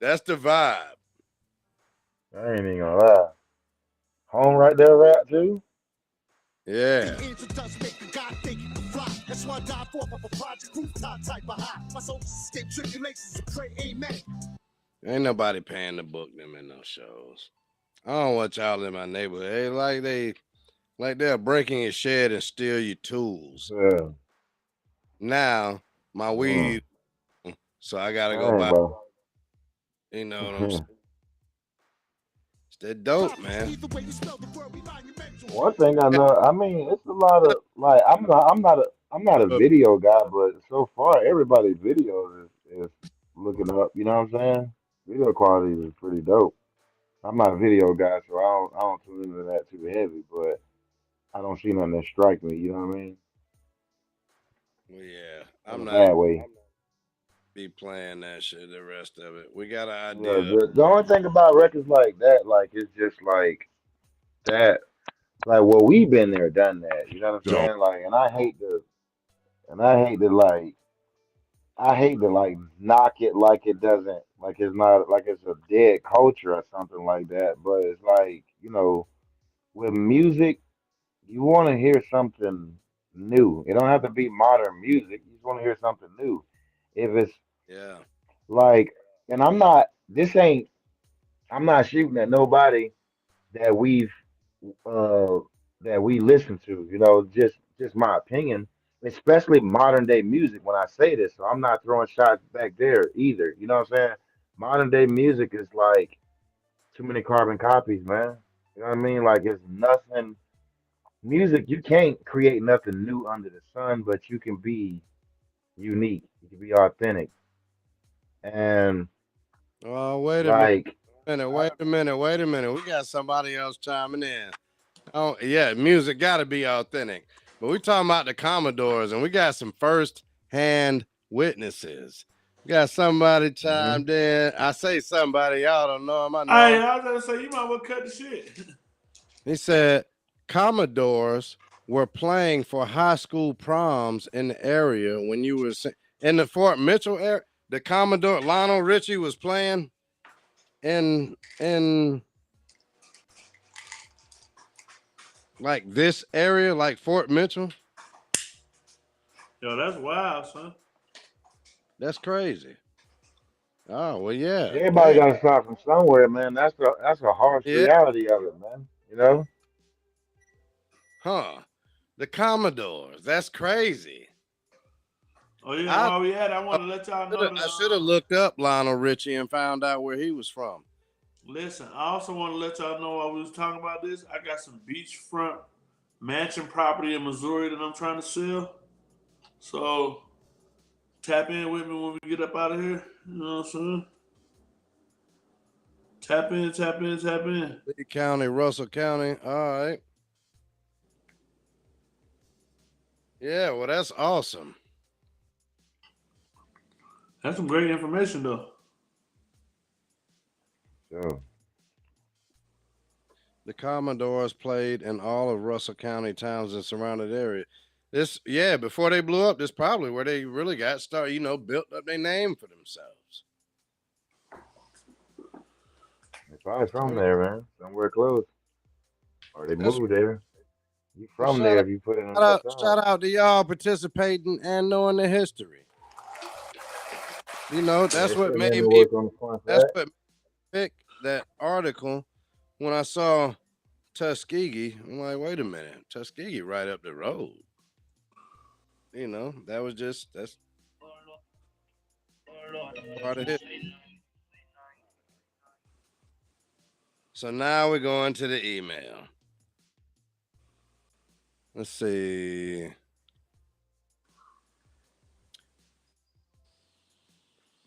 That's the vibe. I ain't even gonna lie. Home right there rap too? Yeah. That's why I dive off of a project rooftop type of high. My soldiers escape tribulations and pray amen. Ain't nobody paying to book them in no shows. I don't want y'all in my neighborhood. They're breaking your shed and steal your tools. Yeah. Now my weed, so I gotta go Dang, buy. bro. You know what I'm saying? It's that dope, man. One thing I know, I mean, it's a lot of like I'm not a video guy, but so far everybody's videos is looking up. You know what I'm saying? Video quality is pretty dope. I'm not a video guy, so I don't tune into that too heavy. But I don't see nothing that strike me. You know what I mean? Well, yeah, In I'm a not even bad way. be playing that shit. The rest of it, we got an Yeah, idea. the only thing about records like that, like it's just like that, like well, we've been there, done that. You know what I'm Yo. saying? Like, and I hate to like, I hate to like knock it like it doesn't, like it's not, like it's a dead culture or something like that. But it's like, with music, you want to hear something new. It don't have to be modern music. You just want to hear something new. If it's Yeah. like, and I'm not shooting at nobody that uh we listen to, just my opinion, especially modern day music when I say this. So I'm not throwing shots back there either. You know what I'm saying? Modern day music is like too many carbon copies, man. You know what I mean? Like it's nothing music, you can't create nothing new under the sun, but you can be unique. You can be authentic. And Oh, wait a minute. like Wait a minute. Wait a minute. We got somebody else chiming in. Oh, yeah. Music got to be authentic. But we talking about the Commodores, and we got some first-hand witnesses. We got somebody mhm. chimed in. I say somebody. Y'all don't know him. I know Hey, him. I was gonna say you might well cut the shit. He said Commodores were playing for high school proms in the area when you were in the Fort Mitchell area. The Commodore Lionel Richie was playing in like this area, like Fort Mitchell. Yo, that's wild, son. That's crazy. Oh well, yeah. Everybody Damn. got to start from somewhere, man. That's a harsh Yeah. reality of it, man. You know? Huh. The Commodores. That's crazy. Oh yeah, I while we at it, I want to let y'all know I that. should have looked up Lionel Richie and found out where he was from. Listen, I also want to let y'all know while we was talking about this, I got some beachfront mansion property in Missouri that I'm trying to sell. So tap in with me when we get up out of here. You know what I'm saying? Tap in, tap in, tap in. Lee County, Russell County. All right. Yeah, well, that's awesome. That's some great information, though. So The Commodores played in all of Russell County towns and surrounded area. Before they blew up, this probably where they really got started, built up their name for themselves. they're probably from there, man. Somewhere close. Or they That's moved there. You well, from there if you put in enough time. shout out to y'all participating and knowing the history. Yeah, That's they what putting in made the me work on the fun that's side. what made me pick that article when I saw Tuskegee. I'm like, wait a minute, Tuskegee right up the road. That was that's part of it. So now we're going to the email. Let's see.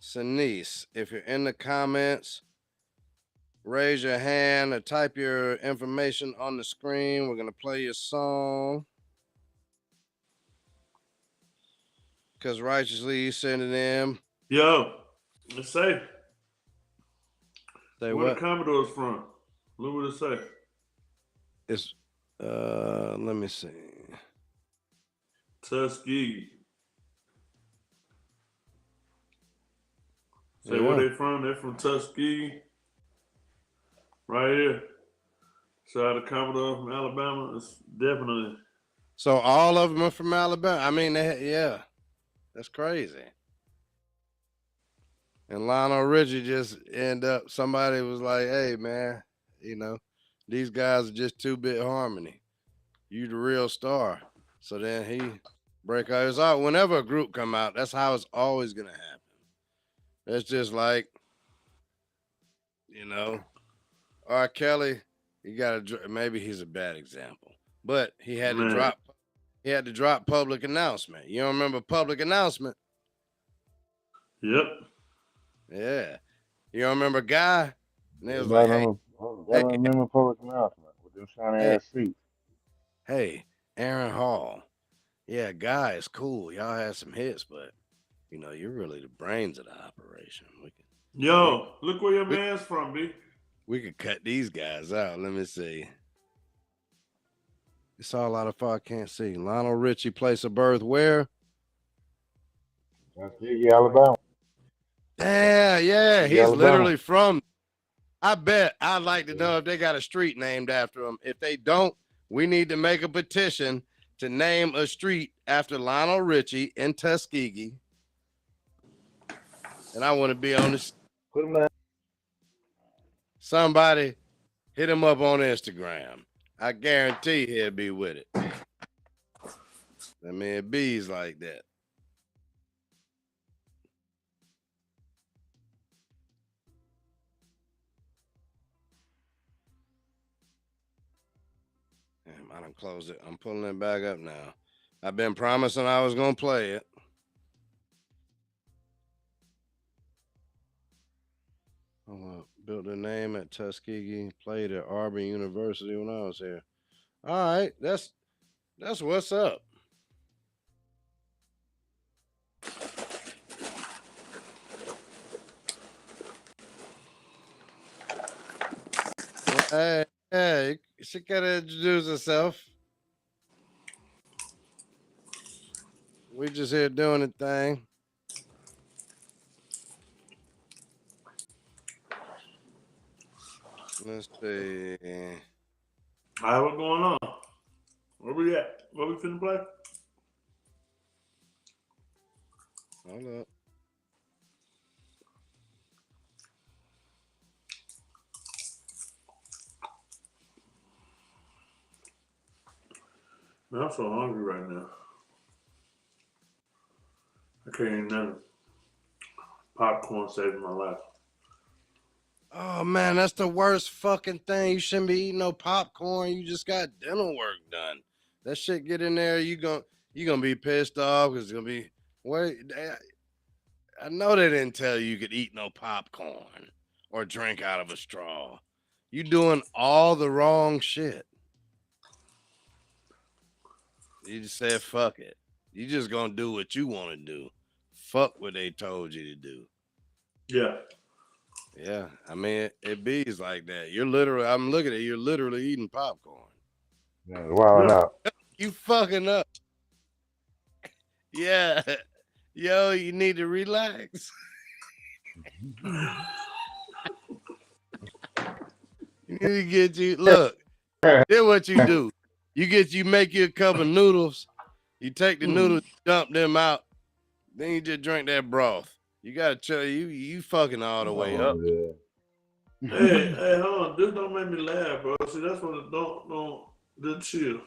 Sanice, if you're in the comments, raise your hand or type your information on the screen. We're going to play your song. Because righteously you send it in. Yo, let's say. Say Where what? the Commodores from? Look what it say. It's, let me see. Tuskegee. Say Yeah. where they from? They're from Tuskegee. Right here. So the Commodore from Alabama. It's definitely. So all of them are from Alabama. I mean, yeah. That's crazy. And Lionel Richie just somebody was like, hey, man, these guys are just 2-bit harmony. You the real star. So then he break out. It's all whenever a group come out, that's how it's always gonna happen. It's just like, R. Kelly, you gotta maybe he's a bad example, but he had to drop public announcement. You don't remember public announcement? Yep. Yeah. You don't remember Guy? And they was Everybody like, hey, remember Oh, Hey, gotta remember public announcement with them shiny hey, ass seats. hey, Aaron Hall. Yeah, guy is cool. Y'all had some hits, but you're really the brains of the operation. We Yo, look where your we man's from, B. we could cut these guys out. Let me see. It's all out of far. I can't see. Lionel Richie, place of birth where? Tuskegee, Alabama. Yeah. Tuskegee, He's Alabama. literally from. I bet I'd like to know if they got a street named after him. If they don't, we need to make a petition to name a street after Lionel Richie in Tuskegee. And I want to be on this. Put them down. Somebody hit him up on Instagram. I guarantee he'll be with it. I mean, it bees like that. Damn, I done closed it. I'm pulling it back up now. I've been promising I was going to play it. Built a name at Tuskegee, played at Auburn University when I was here. All right, that's what's up. Hey, she gotta introduce herself. We just here doing the thing. Let's see. All right, what's going on? Where we at? Where we finna play? Hold up. Man, I'm so hungry right now. I can't eat nothing. Popcorn saving my life. Oh man, that's the worst fucking thing. You shouldn't be eating no popcorn. You just got dental work done. That shit get in there, you gonna be pissed off because it's gonna be I know they didn't tell you could eat no popcorn or drink out of a straw. You doing all the wrong shit. You just said fuck it. You just gonna do what you want to do. Fuck what they told you to do. Yeah. Yeah, I mean it bees like that. I'm looking at you're literally eating popcorn. Yeah, wilding out. You fucking up. Yeah. Yo, you need to relax. You need to get you look. Then what you do? You make you a cup of noodles, you take the noodles, dump them out, then you just drink that broth. You gotta chill, you fucking all the way up. Yeah. Hey, hold on. This don't make me laugh, bro. See, that's what it don't chill.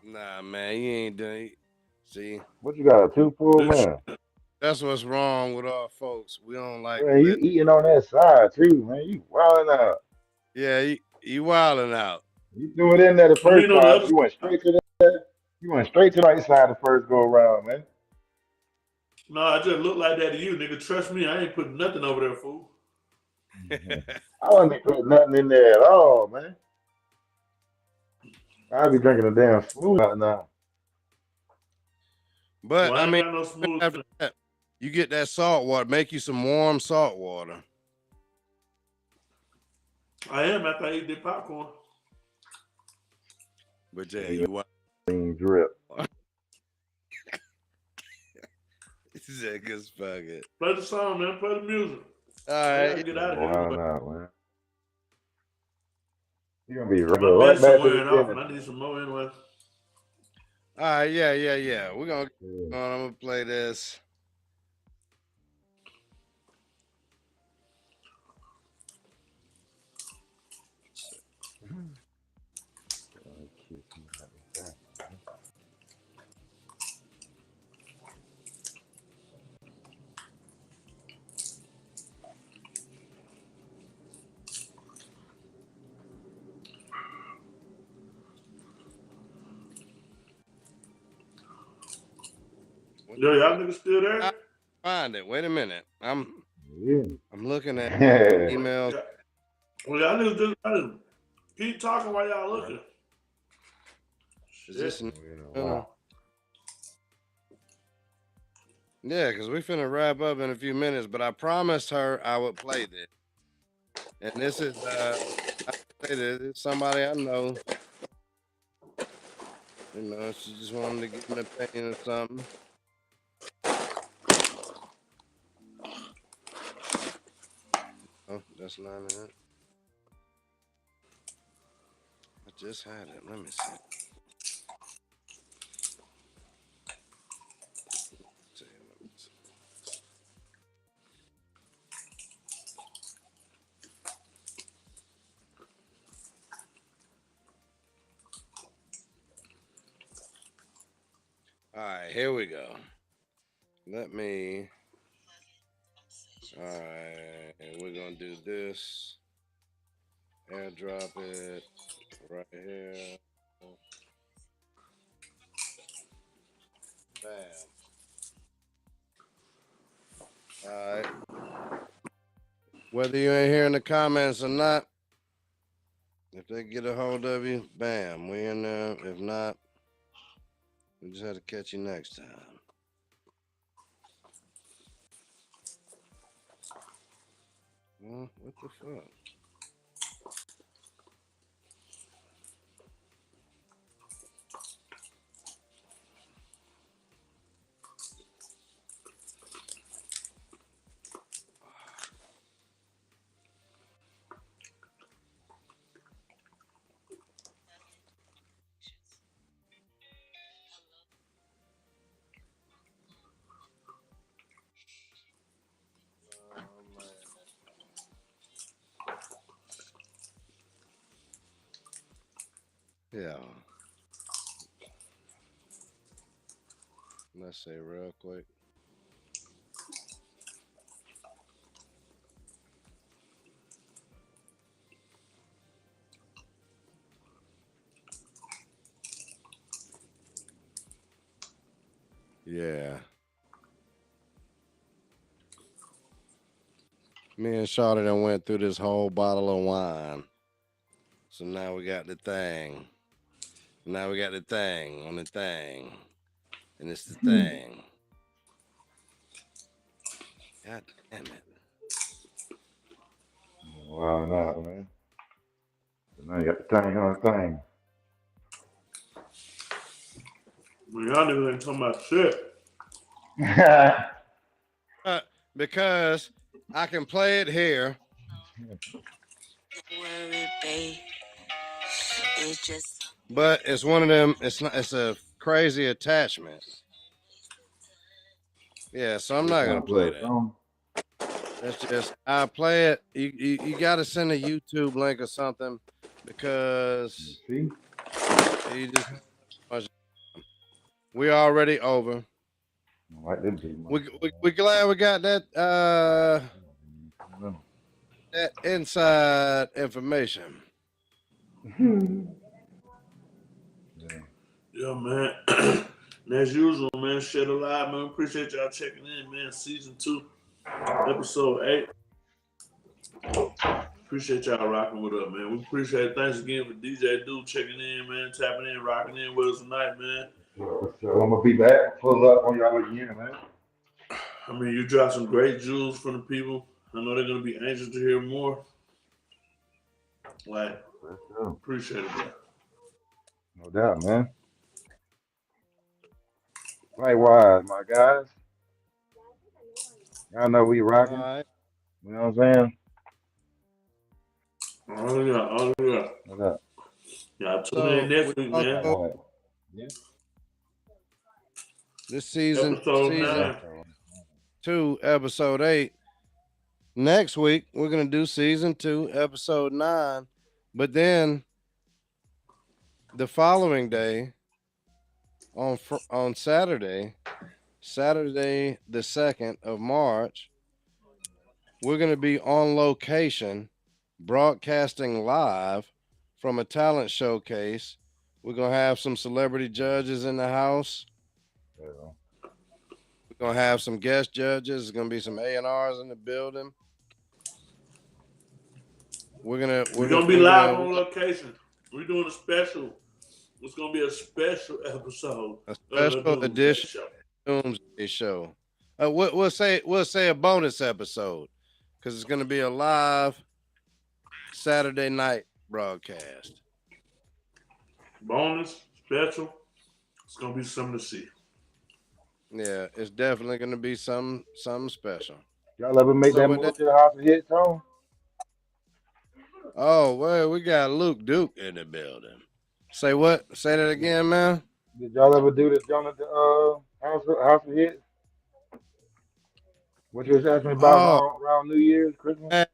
Nah, man, you ain't done. See, What you got? A tooth pulled, man? that's what's wrong with our folks. We don't like. Man, you eating on that side too, man. You wilding out. Yeah, you wilding out. You threw it in there the first on the time. other You went straight to the. You went straight to the right side the first go around, man. No, I just look like that to you, nigga. Trust me, I ain't putting nothing over there, fool. I wouldn't be putting nothing in there at all, man. I'd be drinking a damn smooth out now. But Well, I I ain't mean, got no smooth. after that, you get that salt water. Make you some warm salt water. I am after I eat that popcorn. But yeah, you wild. Drip. Sick as fuck it. Play the song, man. Play the music. All I right. gotta get out of Wilding here. out, man. You're gonna be My right meds back are to wearing the off, beginning. and I need some more anyway. All right, yeah. We're gonna I'm gonna play this. Yo, y'all niggas still there? I find it. Wait a minute. I'm looking at Yeah. emails. Well, y'all niggas just gotta keep talking while y'all looking. Is this? Wow. Yeah, because we finna wrap up in a few minutes, but I promised her I would play this. And this is I say this, it's somebody I know. You know, she just wanted to get an opinion or something. Oh, that's not it. I just had it. Let me see. All right, here we go. Let me. All right, we're gonna do this. Airdrop it right here. Bam. All right. Whether you ain't here in the comments or not, if they get a hold of you, bam, we in there. If not, we just have to catch you next time. Well, what the fuck? Yeah. Let's say real quick. Yeah. Me and Shawty done went through this whole bottle of wine. So now we got the thing. Now we got the thing on the thing. And it's the thing. God damn it. Wow, no, man. Now you got the thing on the thing. Well, y'all niggas ain't talking about shit. Because I can play it here. But it's one of them, it's not, it's a crazy attachment. Yeah, so I'm not gonna play that. That's just I play it. You got to send a YouTube link or something because you just we already over. We glad we got that that inside information. Yeah, man. And as usual, man, Shed Alive, man. Appreciate y'all checking in, man. Season 2, episode 8. Appreciate y'all rocking with us, man. We appreciate it. Thanks again for DJ Dude checking in, man. Tapping in, rocking in with us tonight, man. So I'm gonna be back. Pull up on y'all again, man. I mean, you dropped some great jewels from the people. I know they're gonna be anxious to hear more. Like, appreciate it, bro. No doubt, man. Likewise, my guys. Y'all know we rocking. Right. You know what I'm saying? Oh yeah. What's up? Y'all tune in next week, man. Yeah. This season, Episode season 9. 2, episode 8. Next week we're gonna do season 2, episode 9. But then the following day, on Saturday the 2nd of March, we're gonna be on location, broadcasting live from a talent showcase. We're gonna have some celebrity judges in the house. We're gonna have some guest judges. There's gonna be some A&Rs in the building. We're gonna be live on location. We're doing a special. It's gonna be a special episode A of the special Doomsday edition Show. Doomsday Show. We'll say a bonus episode because it's gonna be a live Saturday night broadcast. Bonus special. It's gonna be something to see. Yeah, it's definitely gonna be something special. Y'all ever make So that with move that, to the house of hits, Tone? oh well, we got Luke Duke in the building. Say what? Say that again, man. Did y'all ever do this, John, at the house of hits? What you was asking me about Oh, around New Year's, Christmas? man,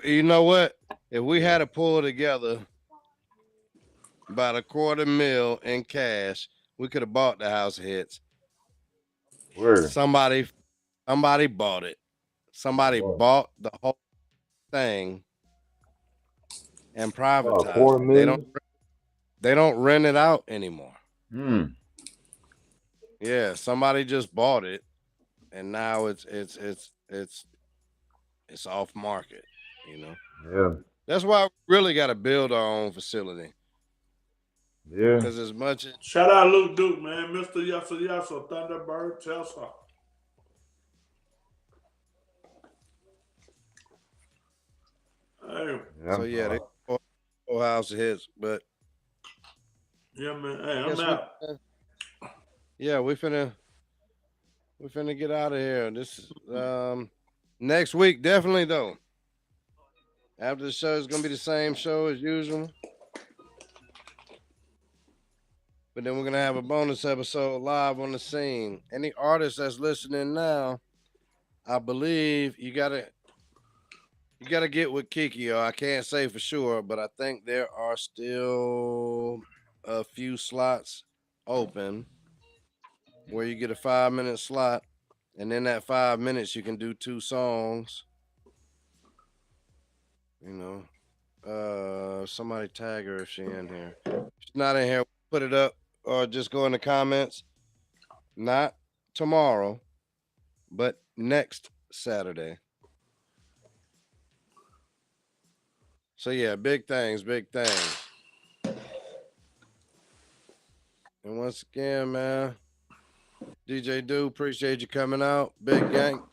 you know what? If we had to pull together about $250,000 in cash, we could have bought the house of hits. Word. Somebody bought it. Somebody bought the whole thing and privatized it. They don't rent it out anymore. Yeah, somebody just bought it, and now it's off market. You know. Yeah. That's why we really got to build our own facility. Yeah. Because as much as shout out Luke Duke, man, Mr. Yasa Thunderbird Chelsea. Hey. So yeah, they whole house of hits, but yeah, man. Hey, I'm out. Yeah, we finna get out of here. This is next week, definitely though. After the show is gonna be the same show as usual. But then we're gonna have a bonus episode live on the scene. Any artists that's listening now, I believe you gotta get with Kiki. Or I can't say for sure, but I think there are still a few slots open where you get a 5-minute slot, and in that 5 minutes you can do 2 songs. You know, somebody tag her if she's in here. If she's not in here, put it up or just go in the comments. Not tomorrow, but next Saturday. So yeah, big things. And once again, man, DJ Do, appreciate you coming out. Big gang.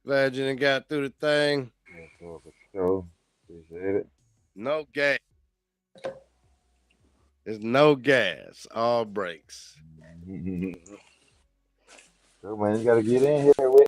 Glad you done got through the thing. Yeah, for sure. Appreciate it. No gas. There's no gas. All brakes. So man, you gotta get in here with